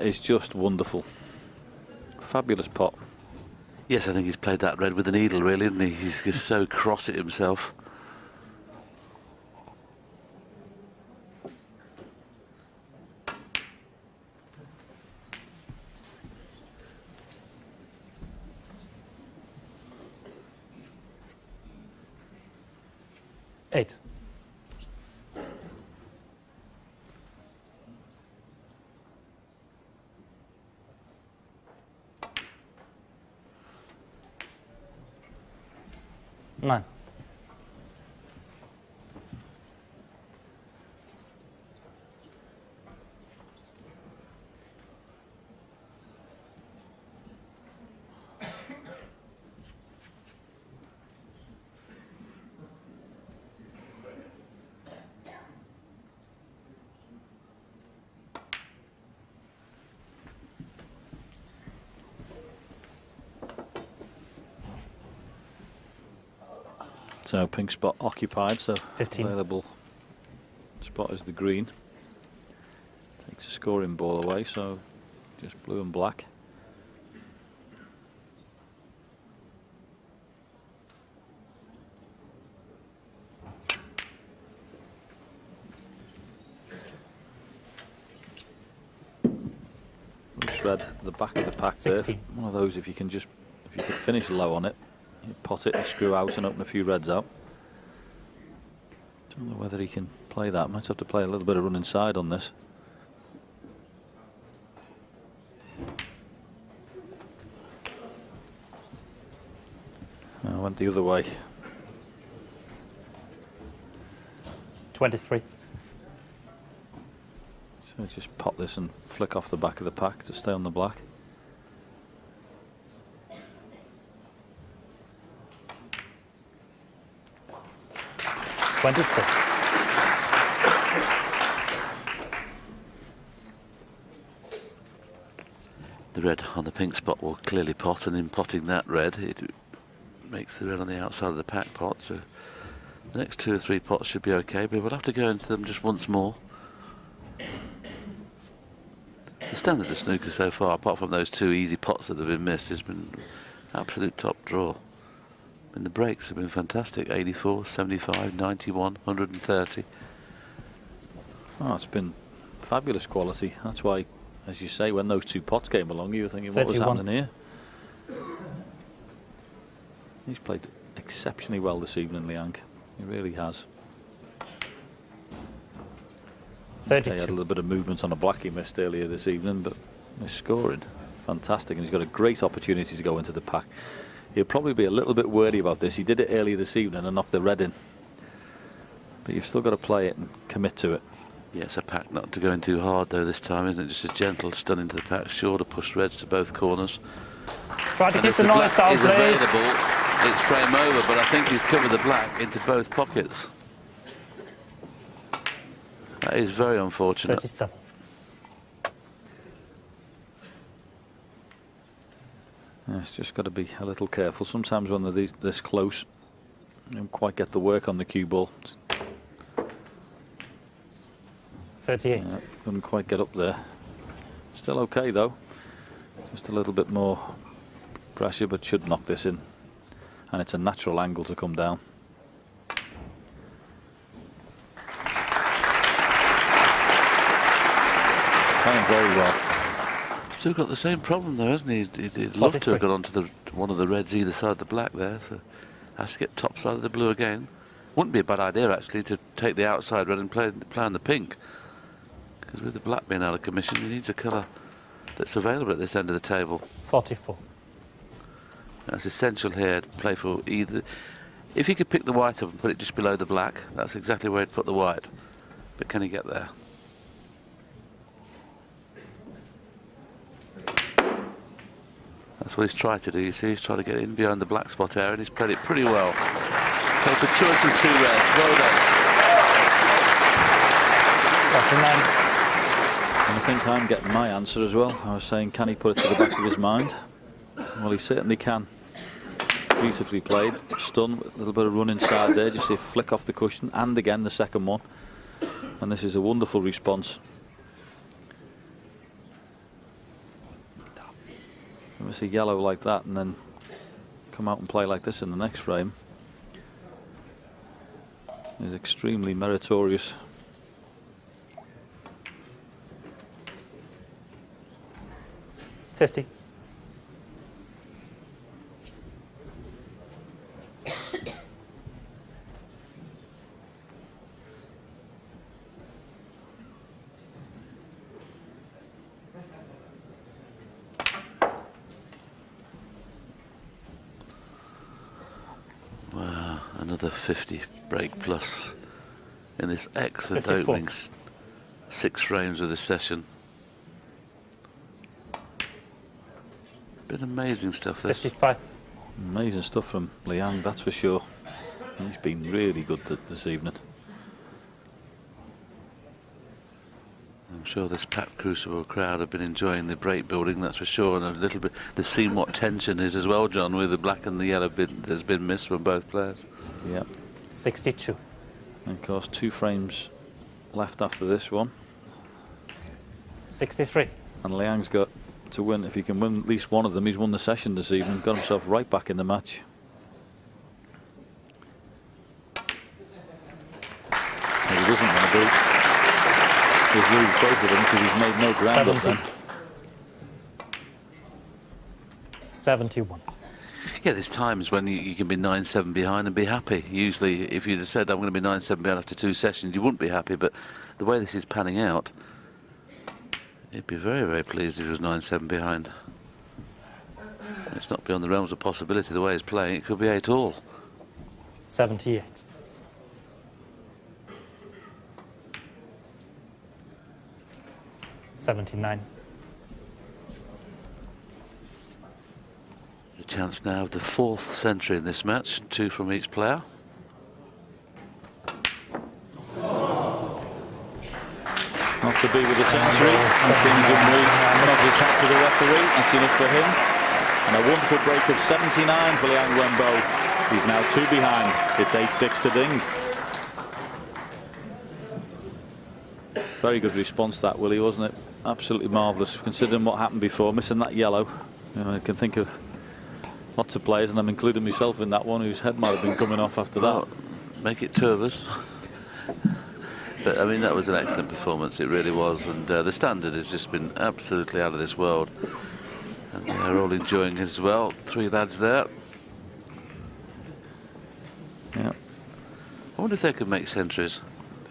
Is just wonderful. Fabulous pot. Yes, I think he's played that red with a needle, really, isn't he? He's just so cross at himself. Eight. Nine. So pink spot occupied, so 15. Available spot is the green. Takes a scoring ball away, so just blue and black. red at the back of the pack 16. there. One of those, if you could finish low on it, you pot it and screw out and open a few reds out. Don't know whether he can play that. Might have to play a little bit of run inside on this. I went the other way. 23. So just pop this and flick off the back of the pack to stay on the black. The red on the pink spot will clearly pot, and in potting that red, it makes the red on the outside of the pack pot. So the next 2 or 3 pots should be okay, but we'll have to go into them just once more. The standard of snooker so far, apart from those 2 easy pots that have been missed, has been absolute top draw. And the breaks have been fantastic. 84, 75, 91, 130. Oh, it's been fabulous quality. That's why, as you say, when those 2 pots came along, you were thinking, what was 31. happening here? He's played exceptionally well this evening, Liang. He really has. 32. He had a little bit of movement on a black he missed earlier this evening, but he's scoring fantastic, and he's got a great opportunity to go into the pack. He'll probably be a little bit worried about this. He did it earlier this evening and knocked the red in, but you've still got to play it and commit to it. Yeah, it's a pack not to go in too hard though this time, isn't it? Just a gentle stun into the pack, sure to push reds to both corners. Try to And keep if the noise black down, is please. available, it's frame over, but I think he's covered the black into both pockets. That is very unfortunate. 37. Yeah, it's just got to be a little careful. Sometimes when they're this close, you don't quite get the work on the cue ball. 38. Yeah, couldn't quite get up there. Still okay though. Just a little bit more pressure, but should knock this in. And it's a natural angle to come down. Playing very well. Still got the same problem though, hasn't he? He'd love to have got onto one of the reds either side of the black there, so has to get top side of the blue again. Wouldn't be a bad idea actually to take the outside red and play on the pink, because with the black being out of commission, he needs a colour that's available at this end of the table. 44. That's essential here to play for either. If he could pick the white up and put it just below the black, that's exactly where he'd put the white. But can he get there? That's what he's tried to do. You see, he's tried to get in behind the black spot area, and he's played it pretty well. So for choice of 2 reds, well done. That's a 9. And I think I'm getting my answer as well. I was saying, can he put it to the back of his mind? Well, he certainly can. Beautifully played. Stun with a little bit of run inside there. Just see a flick off the cushion, and again the second one. And this is a wonderful response. Never see yellow like that and then come out and play like this in the next frame. Is extremely meritorious. $50. Wow, another 50 break plus in this excellent 54. opening 6 frames of this session. Been amazing stuff this. 55. Amazing stuff from Liang, that's for sure. He's been really good this evening. I'm sure this packed Crucible crowd have been enjoying the break building, that's for sure, and a little bit they've seen what tension is as well, John, with the black and the yellow that's been missed from both players. Yeah. 62. And of course 2 frames left after this one. 63. And Liang's got to win. If he can win at least one of them, he's won the session this evening, got himself right back in the match. What he doesn't want to do is lose both of them, because he's made no ground up then. 71. Yeah, there's times when you can be 9-7 behind and be happy. Usually, if you'd have said I'm going to be 9-7 behind after 2 sessions, you wouldn't be happy. But the way this is panning out, he'd be very, very pleased if he was 9-7 behind. It's not beyond the realms of possibility the way he's playing. It could be 8-all. 78. $79. The chance now of the 4th century in this match, 2 from each player. Not to be with the century. King Junhui nods his hat to the referee. That's enough for him. And a wonderful break of 79 for Liang Wenbo. He's now 2 behind. It's 8-6 to Ding. Very good response that, Willie, wasn't it? Absolutely marvellous, considering what happened before, missing that yellow. You know, I can think of lots of players, and I'm including myself in that one, whose head might have been coming off after that. Well, make it 2 of us. But I mean, that was an excellent performance, it really was, and the standard has just been absolutely out of this world, and they're all enjoying it as well. 3 lads there. Yeah. I wonder if they could make centuries.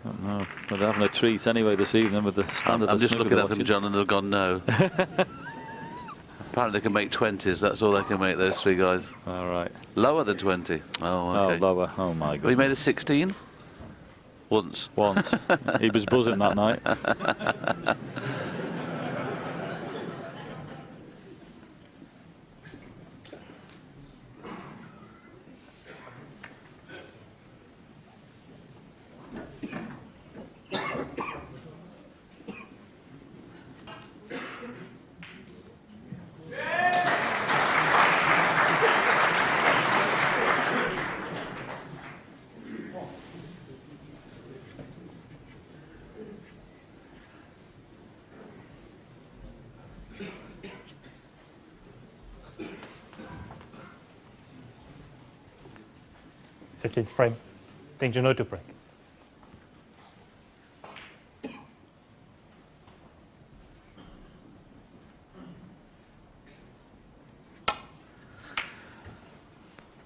Don't know, but they're having a treat anyway this evening with the standard. I'm just looking at them, John, and they've gone no. Apparently they can make 20s, that's all they can make, those 3 guys. All right. Lower than 20? Oh, okay. Oh, lower. Oh, my God. Well, he made a 16? Once. Once. He was buzzing that night. th frame. Ding Junhui to break.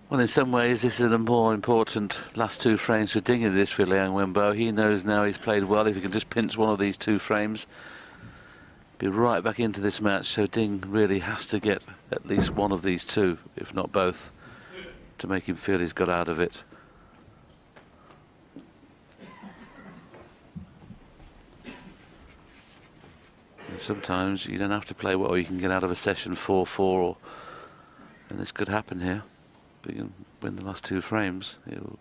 Well, in some ways, this is the more important last 2 frames for Ding than it is for Liang Wenbo. He knows now he's played well. If he can just pinch one of these 2 frames, be right back into this match. So Ding really has to get at least one of these 2, if not both, to make him feel he's got out of it. And sometimes you don't have to play well, you can get out of a session 4-4, and this could happen here. But you can win the last 2 frames. He'll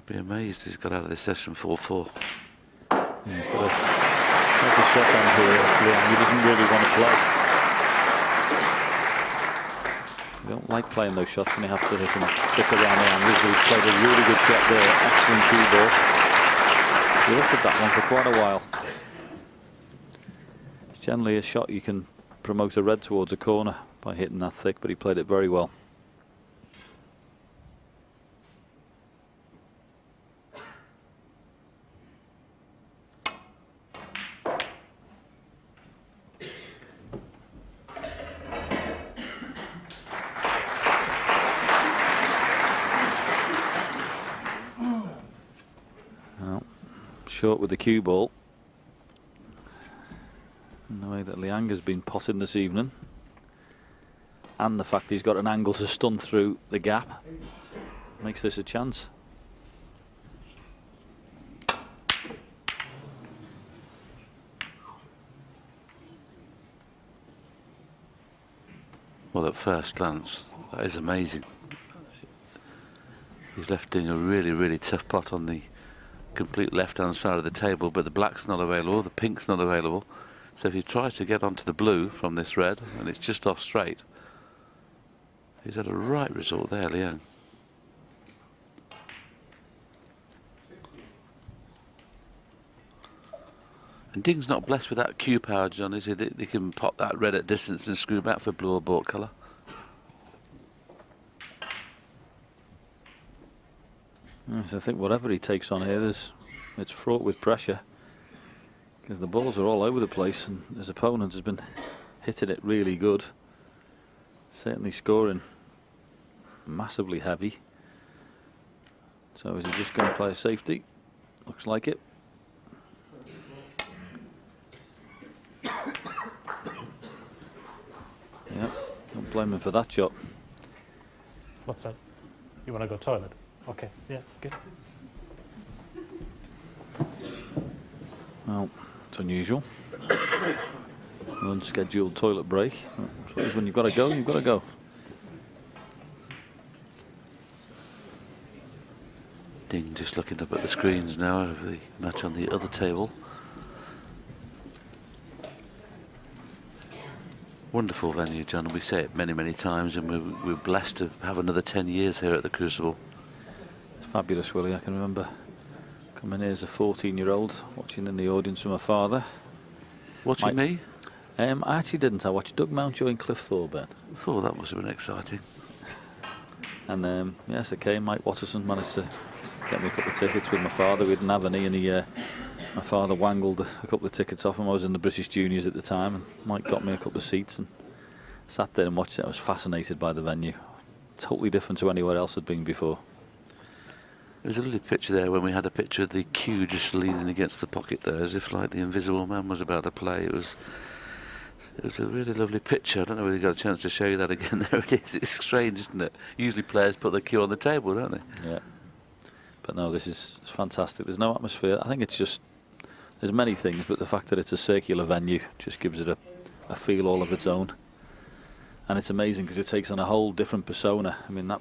be amazed he's got out of this session 4-4. Yeah, he's got to take a shot on here. Yeah, he doesn't really want to play. You don't like playing those shots when you have to hit them thick around the angles, but he's played a really good shot there. Excellent cue ball. He looked at that one for quite a while. It's generally a shot you can promote a red towards a corner by hitting that thick, but he played it very well. Short with the cue ball. And the way that Liang has been potting this evening, and the fact he's got an angle to stun through the gap, makes this a chance. Well, at first glance, that is amazing. He's left Ding a really, really tough pot on the complete left-hand side of the table, but the black's not available, the pink's not available. So if he tries to get onto the blue from this red, and it's just off straight, he's had a right result there, Liang. And Ding's not blessed with that cue power, John, is he? They can pop that red at distance and screw back for blue or bought colour. Yes, I think whatever he takes on here, it's fraught with pressure, because the balls are all over the place and his opponent has been hitting it really good. Certainly scoring massively heavy. So is he just going to play a safety? Looks like it. Yeah, don't blame him for that shot. What's that? You want to go toilet? Okay, yeah, good. Well, it's unusual. An unscheduled toilet break. I suppose when you've got to go, you've got to go. Ding just looking up at the screens now of the match on the other table. Wonderful venue, John. We say it many, many times, and we're blessed to have another 10 years here at the Crucible. It's fabulous, Willie. I can remember coming here as a 14-year-old, watching in the audience with my father. Watching me? I actually didn't. I watched Doug Mountjoy and Cliff Thorburn. Oh, that must have been exciting. And yes, I came. Mike Watterson managed to get me a couple of tickets with my father. We didn't have any, and my father wangled a couple of tickets off him. I was in the British Juniors at the time, and Mike got me a couple of seats and sat there and watched it. I was fascinated by the venue. Totally different to anywhere else I'd been before. There was a lovely picture there when we had a picture of the queue just leaning against the pocket there, as if like the Invisible Man was about to play. It was a really lovely picture. I don't know whether you got a chance to show you that again. There it is. It's strange, isn't it? Usually players put their cue on the table, don't they? Yeah. But no, this is fantastic. There's no atmosphere. I think it's just, there's many things, but the fact that it's a circular venue just gives it a feel all of its own. And it's amazing because it takes on a whole different persona. I mean, that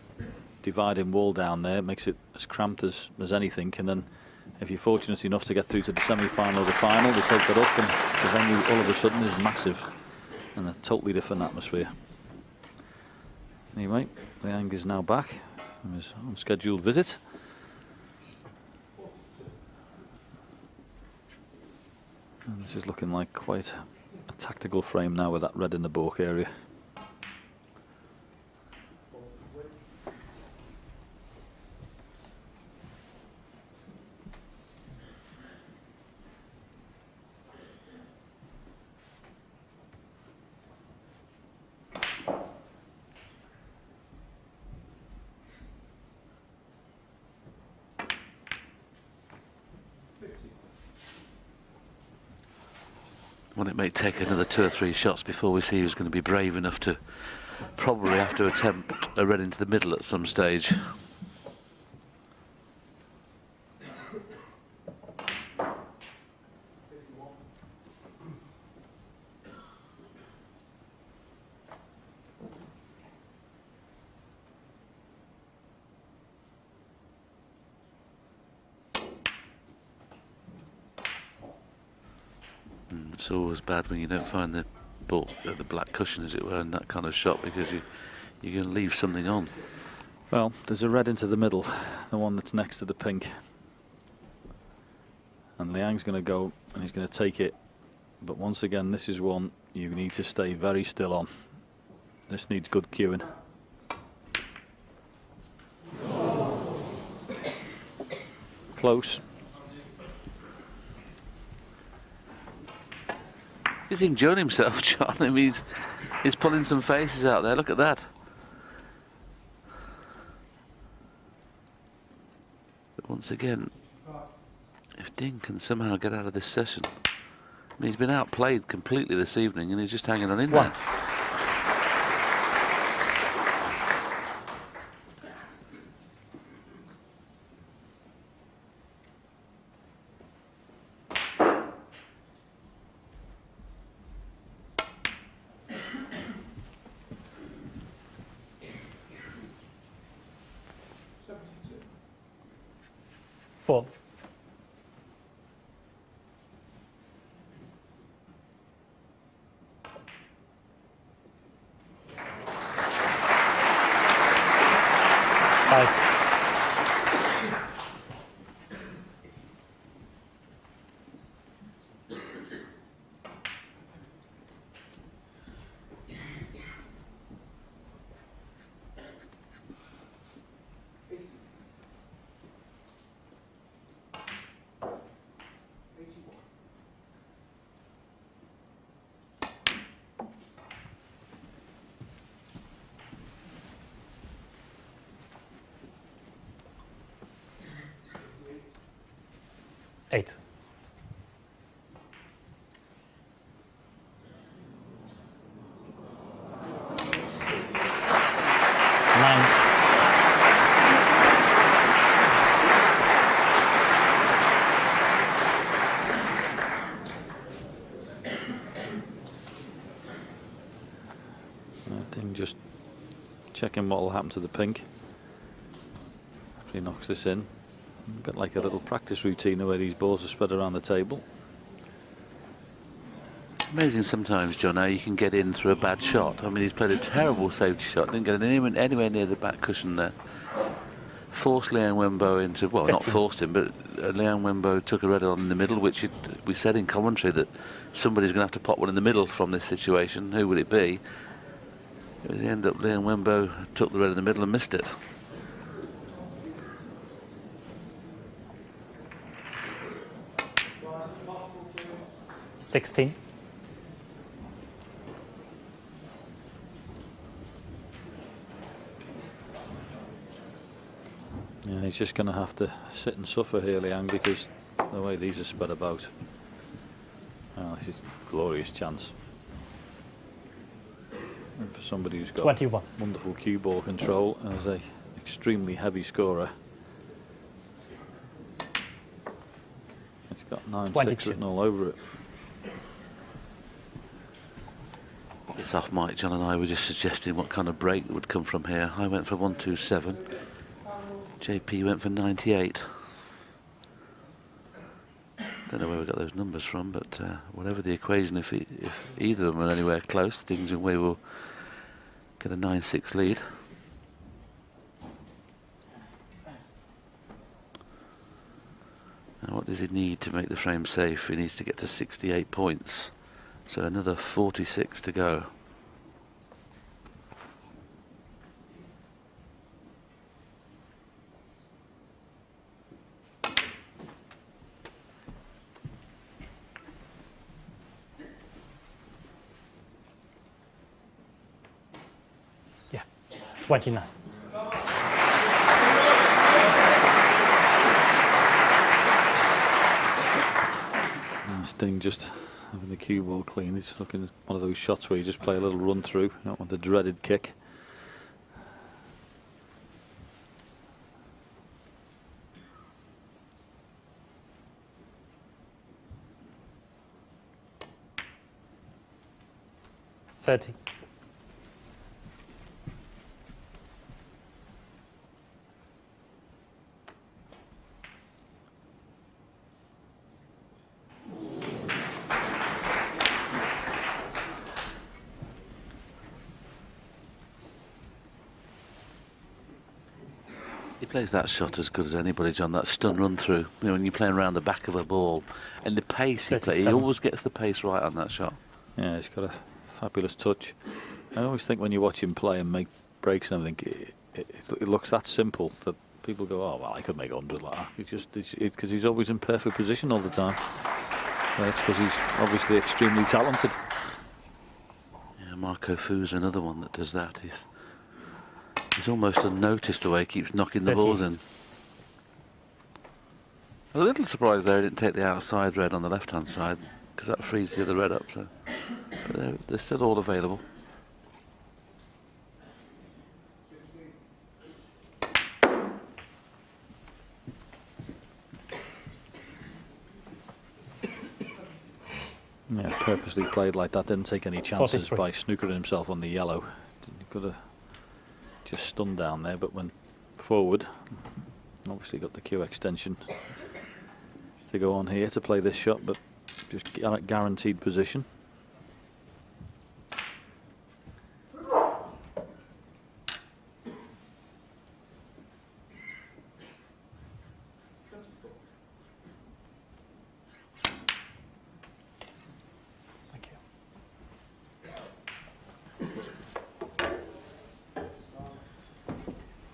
dividing wall down there makes it as cramped as anything. And then if you're fortunate enough to get through to the semi-final or the final, they take that up and the venue all of a sudden is massive and a totally different atmosphere. Anyway, Liang is now back from his unscheduled visit. And this is looking like quite a tactical frame now with that red in the baulk area. Well, it may take another 2 or 3 shots before we see who's going to be brave enough to probably have to attempt a red into the middle at some stage. It's always bad when you don't find the ball, the black cushion, as it were, in that kind of shot, because you're going to leave something on. Well, there's a red into the middle, the one that's next to the pink. And Liang's going to go and he's going to take it. But once again, this is one you need to stay very still on. This needs good cueing. Close. He's enjoying himself, John. I mean, he's pulling some faces out there. Look at that. But once again, if Ding can somehow get out of this session, I mean, he's been outplayed completely this evening, and he's just hanging on in there. Four. Five. 8. 9. I think just checking what will happen to the pink if he knocks this in. A bit like a little practice routine the way these balls are spread around the table. It's amazing sometimes, John, how you can get in through a bad shot. I mean, he's played a terrible safety shot, didn't get anywhere near the back cushion there. Forced Liang Wenbo into, well, 15. not forced him, but Liang Wenbo took a red on in the middle, which we said in commentary that somebody's going to have to pop one in the middle from this situation. Who would it be? It was the end up Liang Wenbo took the red in the middle and missed it. $16. Yeah, he's just going to have to sit and suffer here, Liang, because the way these are spread about. Oh, this is a glorious chance. And for somebody who's got 21. wonderful cue ball control and is a extremely heavy scorer. It's got 9-6 22. written all over it. It's off mic. John and I were just suggesting what kind of break would come from here. I went for 127. JP went for 98. Don't know where we got those numbers from, but whatever the equation, if either of them are anywhere close, Junhui will get a 9-6 lead. Now, what does he need to make the frame safe? He needs to get to 68 points. So another 46 to go. Yeah, 29. Sting just having the cue ball clean. He's looking at one of those shots where you just play a little run through, not with the dreaded kick. $30. He plays that shot as good as anybody, John. That stun run through. You know, when you're playing around the back of a ball, and the pace he plays, he 37. always gets the pace right on that shot. Yeah, he's got a fabulous touch. I always think when you watch him play and make breaks and everything, it looks that simple that people go, oh, well, I could make 100 like that. It's just because he's always in perfect position all the time. That's because he's obviously extremely talented. Yeah, Marco Fu's another one that does that. He's almost unnoticed the way he keeps knocking the balls in. 38. I was a little surprised there he didn't take the outside red on the left-hand side, because that frees the other red up. So, but they're still all available. Yeah, purposely played like that. Didn't take any chances 43. by snookering himself on the yellow. He could have just stunned down there, but went forward. Obviously got the cue extension to go on here to play this shot, but just guaranteed position. Thank you.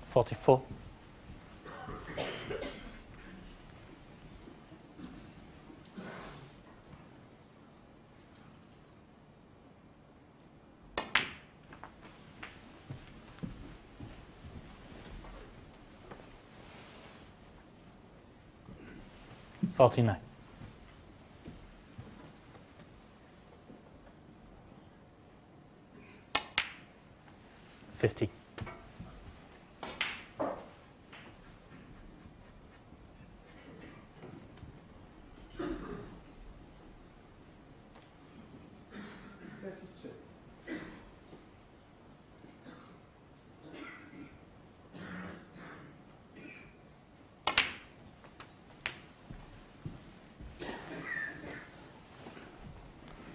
44. $49. 50.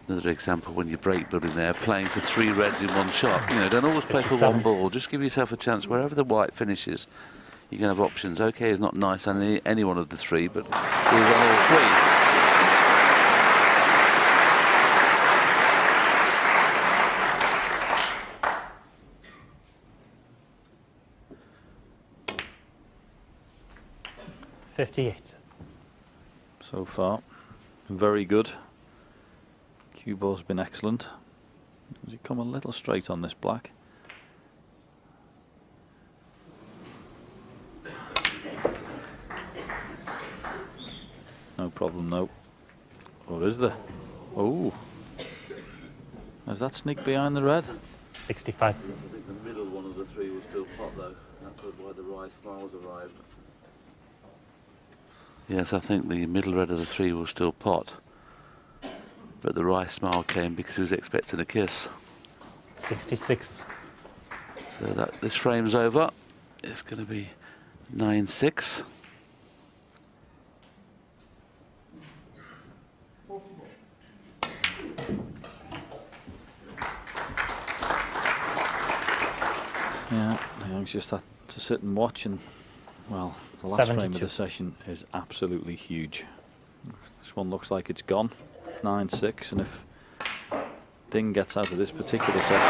Another example when you break building there, playing for 3 reds in one shot. You know, don't always play for 1 ball. Just give yourself a chance. Wherever the white finishes, you can have options. OK is not nice on any one of the 3, but he's on all 3. $58. So far, very good. Cue ball's been excellent. Has he come a little straight on this black? No problem, no. Or is there? Oh, has that sneaked behind the red? 65. I think the middle one of the 3 was still pot though. That's why the Rice smiles arrived. Yes, I think the middle red of the 3 was still pot. But the Rice smile came because he was expecting a kiss. 66. So that this frame's over. It's going to be 9-6. Yeah, Liang's just had to sit and watch, and well, the last frame of 72. the session is absolutely huge. This one looks like it's gone. 9-6, and if Ding gets out of this particular session 4-4,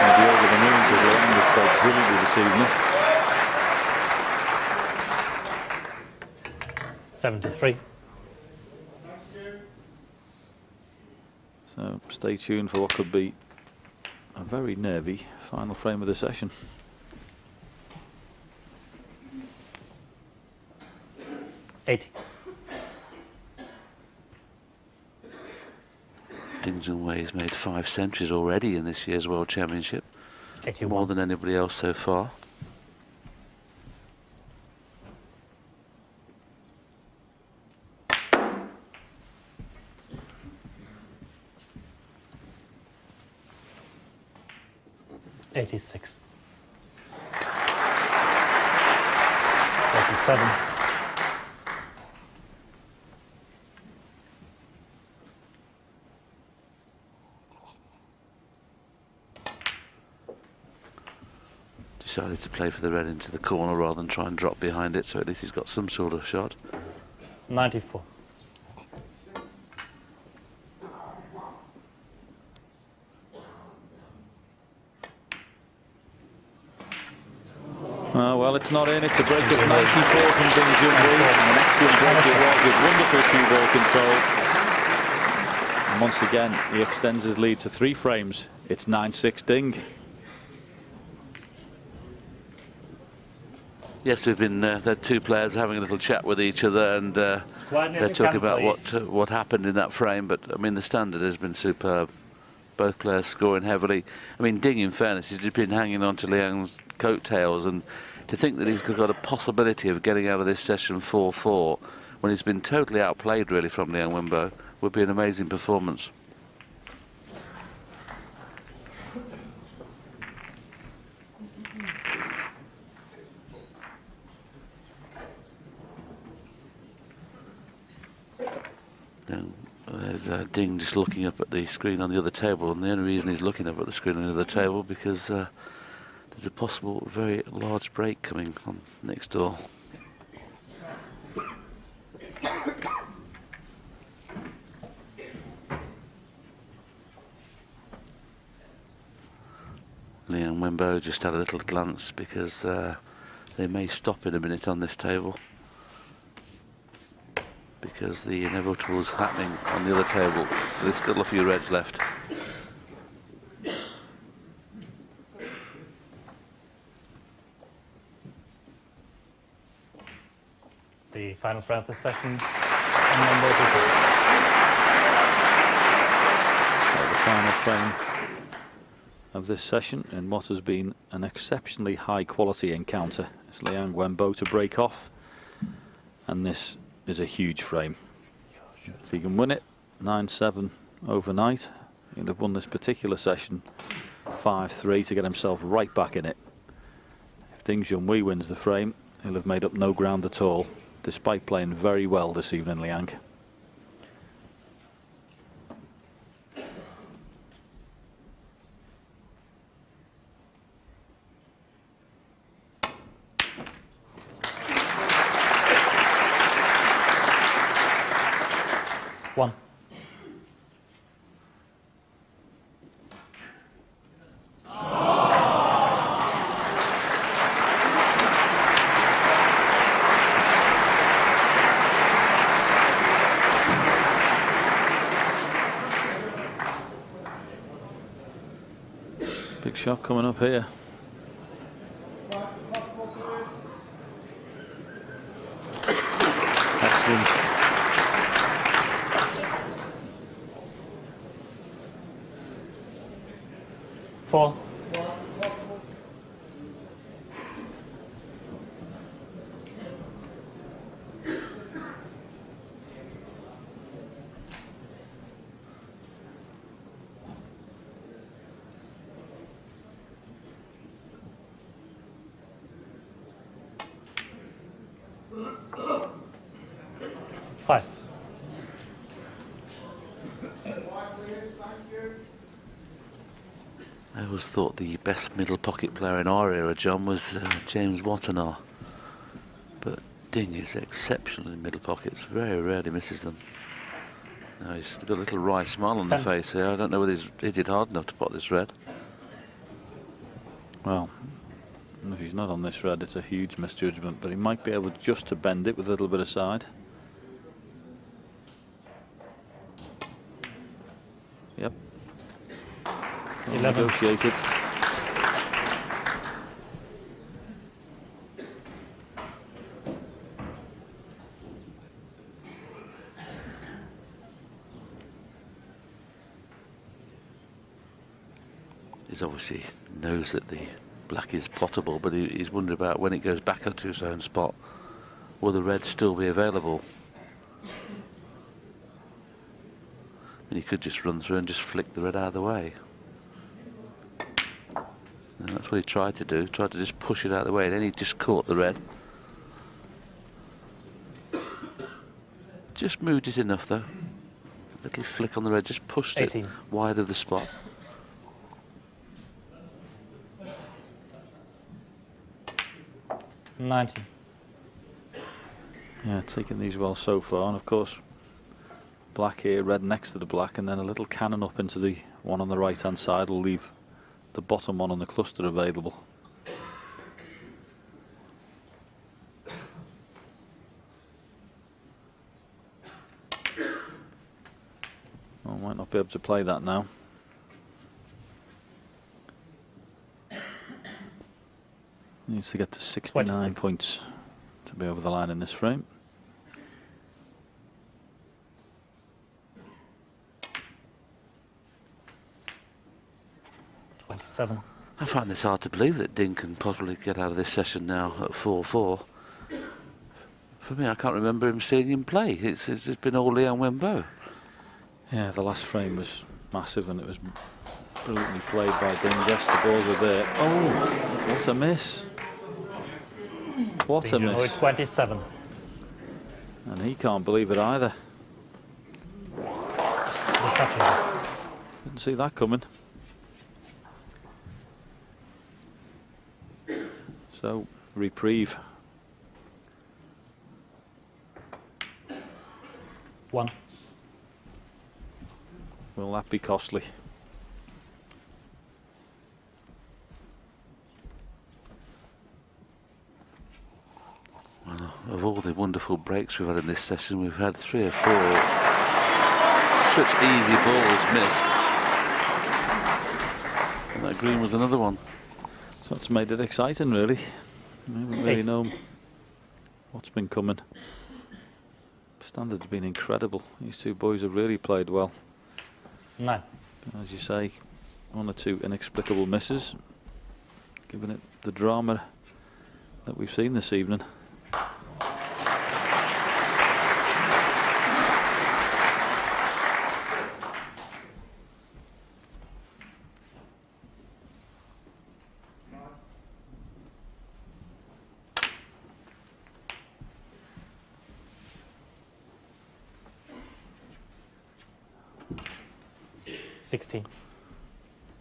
he'll be over the moon to Liang, who's played brilliantly this evening. 73. So stay tuned for what could be a very nervy final frame of the session. Ding Junhui's made 5 centuries already in this year's World Championship. 81. More than anybody else so far. $86. 87. Decided to play for the red into the corner rather than try and drop behind it, so at least he's got some sort of shot. 94. Well, it's not in. It's a break of 94 from Ding Junhui. An excellent break it was with wonderful cue ball control. And once again, he extends his lead to 3 frames. It's 9-6 Ding. Yes, we've been the 2 players having a little chat with each other, and they're talking about what happened in that frame. But I mean, the standard has been superb. Both players scoring heavily. I mean, Ding, in fairness, has just been hanging on to Liang's coattails, and to think that he's got a possibility of getting out of this session 4-4 when he's been totally outplayed really from Liang Wenbo would be an amazing performance. There's Ding just looking up at the screen on the other table, and the only reason he's looking up at the screen on the other table because there's a possible very large break coming on next door. Liang Wenbo just had a little glance because they may stop in a minute on this table, because the inevitable is happening on the other table. There's still a few reds left. The final frame of the session. The final frame of this session in what has been an exceptionally high quality encounter. It's Liang Wenbo to break off, and this is a huge frame. If he can win it 9-7 overnight, he'll have won this particular session 5-3 to get himself right back in it. If Ding Junhui wins the frame, he'll have made up no ground at all, despite playing very well this evening, Liang. One. Big shot coming up here. Excellent. Four. Five. I always thought the best middle pocket player in our era, John, was James Watanabe. But Ding is exceptional in middle pockets, very rarely misses them. Now he's got a little wry smile on the face here. I don't know whether he's hit it hard enough to pot this red. Well, if he's not on this red, it's a huge misjudgment, but he might be able just to bend it with a little bit of side. Yep. 11. Negotiated. He's obviously knows that the black is plottable, but he's wondering about when it goes back up to his own spot, will the red still be available? And he could just run through and just flick the red out of the way. And that's what he tried to do, tried to just push it out of the way, and then he just caught the red. Just moved it enough though. A little flick on the red, just pushed 18. it wide of the spot. Nineteen. Yeah, taking these well so far, and of course black here, red next to the black, and then a little cannon up into the one on the right hand side will leave the bottom one on the cluster available. Well, might not be able to play that now. Needs to get to 69 26. points to be over the line in this frame. Seven. I find this hard to believe that Ding can possibly get out of this session now at 4-4. For me, I can't remember him seeing him play. It's been all Liang Wenbo. Yeah, the last frame was massive and it was brilliantly played by Ding. Yes, the balls are there. Oh, what a miss. What a miss. 27. And he can't believe it either. Didn't see that coming. So, reprieve. One. Will that be costly? Well, of all the wonderful breaks we've had in this session, we've had 3 or 4 such easy balls missed. And that green was another one. So it's made it exciting, really. I haven't really known what's been coming. Standard's been incredible. These two boys have really played well. 9. As you say, one or two inexplicable misses, giving it the drama that we've seen this evening.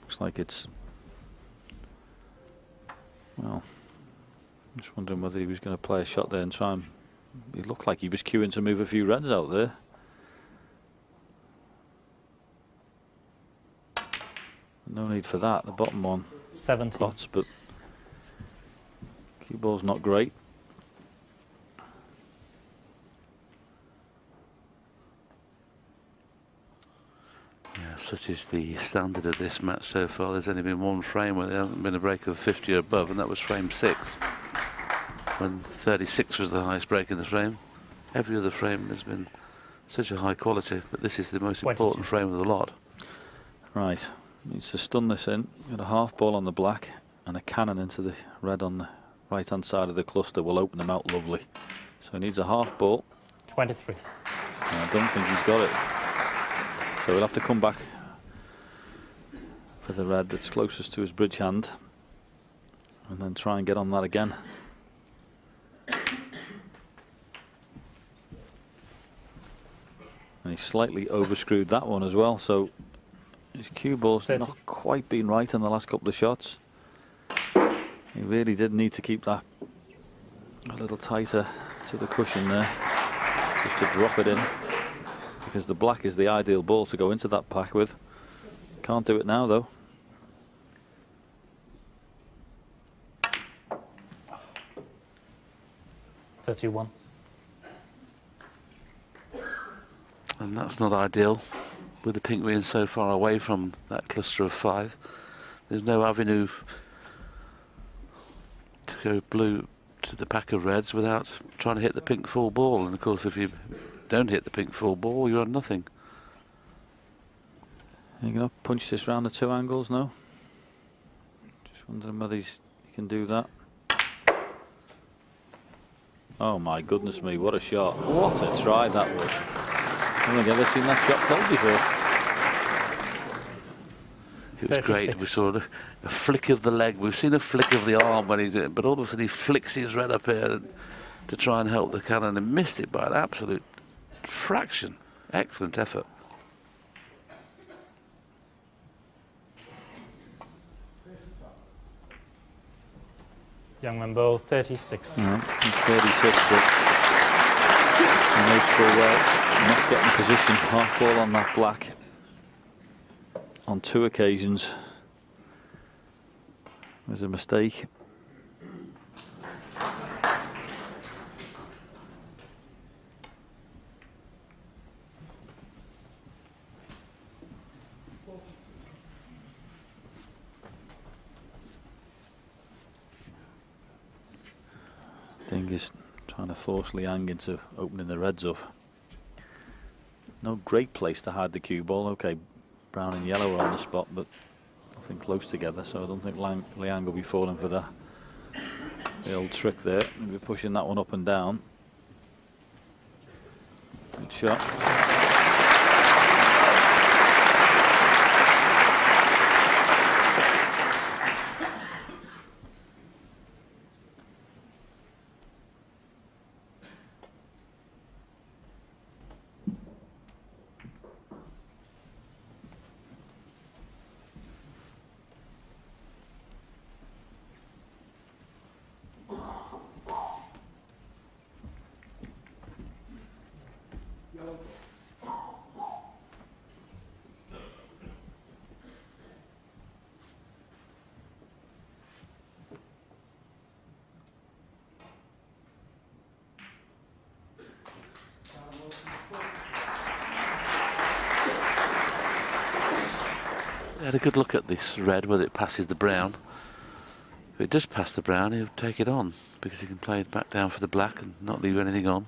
Looks like it's, well, I'm just wondering whether he was going to play a shot there and try and, it looked like he was queuing to move a few reds out there. No need for that, the bottom one 17. pots, but cue ball's not great. Yeah, such is the standard of this match so far. There's only been one frame where there hasn't been a break of 50 or above, and that was frame 6, when 36 was the highest break in the frame. Every other frame has been such a high quality, but this is the most 22. important frame of the lot. Right, needs to stun this in. Got a half ball on the black and a cannon into the red on the right hand side of the cluster will open them out lovely. So he needs a half ball. 23. I don't think he's got it. So he'll have to come back for the red that's closest to his bridge hand and then try and get on that again. And he slightly overscrewed that one as well, so his cue ball's 30. not quite been right in the last couple of shots. He really did need to keep that a little tighter to the cushion there, just to drop it in, because the black is the ideal ball to go into that pack with. Can't do it now though. $31. And that's not ideal, with the pink being so far away from that cluster of 5. There's no avenue to go blue to the pack of reds without trying to hit the pink full ball, and of course if you don't hit the pink full ball you're on nothing. You're going to punch this round the 2 angles now. Just wondering whether he can do that. Oh my goodness me, what a shot. What a try that was. I haven't ever seen that shot played before. It was 36. great. We saw a flick of the leg. We've seen a flick of the arm when he's in, but all of a sudden he flicks his red up here to try and help the cannon and missed it by an absolute fraction. Excellent effort. Liang Wenbo, 36. He's 36, but he knows full well not getting position. Half ball on that black on 2 occasions was a mistake. Ding is trying to force Liang into opening the reds up. No great place to hide the cue ball. Okay, brown and yellow are on the spot, but nothing close together, so I don't think Liang will be falling for the old trick there. He'll be pushing that one up and down. Good shot. Had a good look at this red, whether it passes the brown. If it does pass the brown, he'll take it on, because he can play it back down for the black and not leave anything on.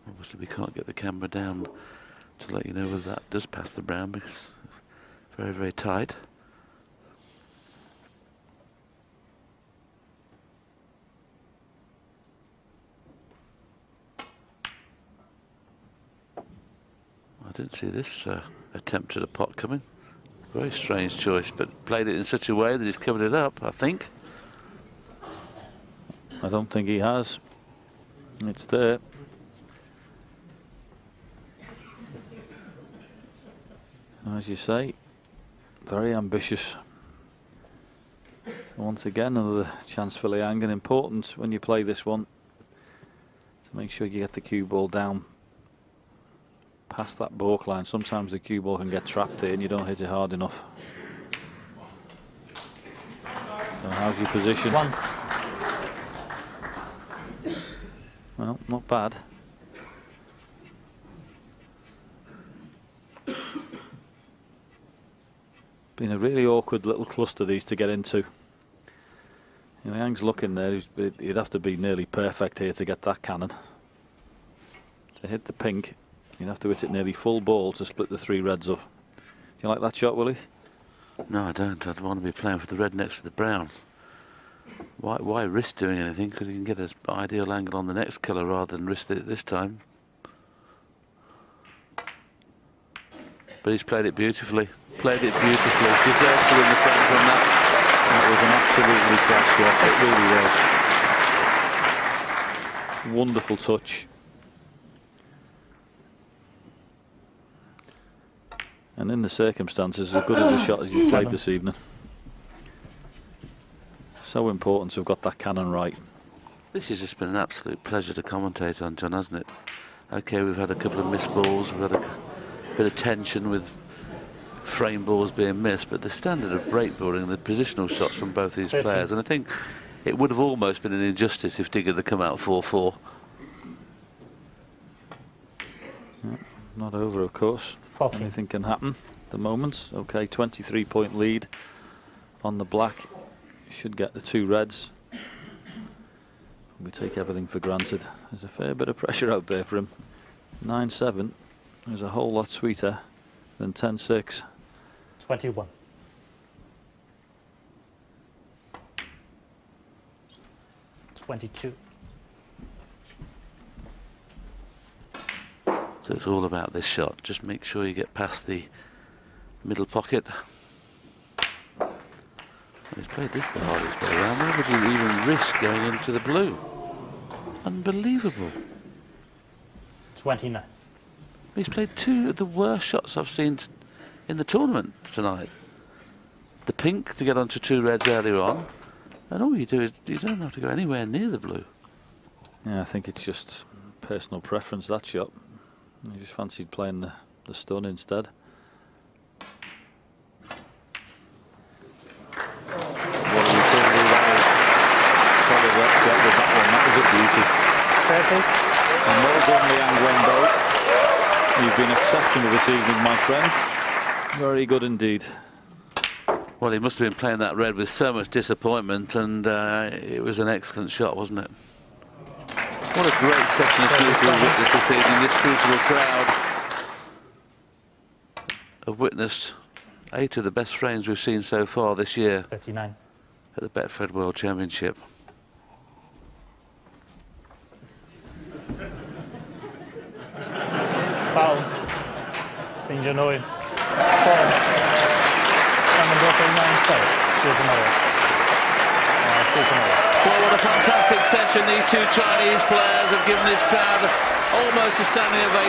Obviously we can't get the camera down to let you know whether that does pass the brown, because it's very, very tight. I didn't see this attempt at a pot coming. Very strange choice, but played it in such a way that he's covered it up, I think. I don't think he has. It's there. As you say, very ambitious. Once again, another chance for Liang, and important when you play this one to make sure you get the cue ball down past that balk line. Sometimes the cue ball can get trapped here and you don't hit it hard enough. So how's your position? One. Well, not bad. Been a really awkward little cluster these to get into. Liang's looking there, he'd have to be nearly perfect here to get that cannon. To hit the pink, you'd have to hit it nearly full ball to split the 3 reds up. Do you like that shot, Willie? No, I don't. I'd want to be playing for the red next to the brown. Why risk doing anything? Because you can get an ideal angle on the next colour rather than risk it this time. But he's played it beautifully. Played it beautifully. Deserved to win the frame from that. That was an absolutely class shot. It really was. Wonderful touch. And in the circumstances, as good as a shot as you've played this evening. So important to have got that cannon right. This has just been an absolute pleasure to commentate on, John, hasn't it? Okay, we've had a couple of missed balls, we've had a bit of tension with frame balls being missed, but the standard of breakboarding and the positional shots from both these 13. players, and I think it would have almost been an injustice if Digger had come out 4-4. Yeah, not over, of course. 14. Anything can happen at the moment. Okay, 23-point lead on the black. Should get the 2 reds. We take everything for granted. There's a fair bit of pressure out there for him. 9-7 is a whole lot sweeter than 10-6. 21. $22. So it's all about this shot. Just make sure you get past the middle pocket. He's played this the hardest way around. Why would you even risk going into the blue? Unbelievable. 29. He's played 2 of the worst shots I've seen in the tournament tonight. The pink to get onto 2 reds earlier on, and all you do is you don't have to go anywhere near the blue. Yeah, I think it's just personal preference, that shot. He just fancied playing the stun instead. And well done, Liang Wenbo. You've been exceptional this evening, my friend. Very good indeed. Well, he must have been playing that red with so much disappointment, and it was an excellent shot, wasn't it? What a great session of snooker we've witnessed this evening. This crucible crowd have witnessed 8 of the best frames we've seen so far this year 39. at the Betfred World Championship. Foul. Thing Junhui. 4. And go for 9 play. See you tomorrow. See you tomorrow. Well, what a fantastic session. These 2 Chinese players have given this crowd almost a standing ovation.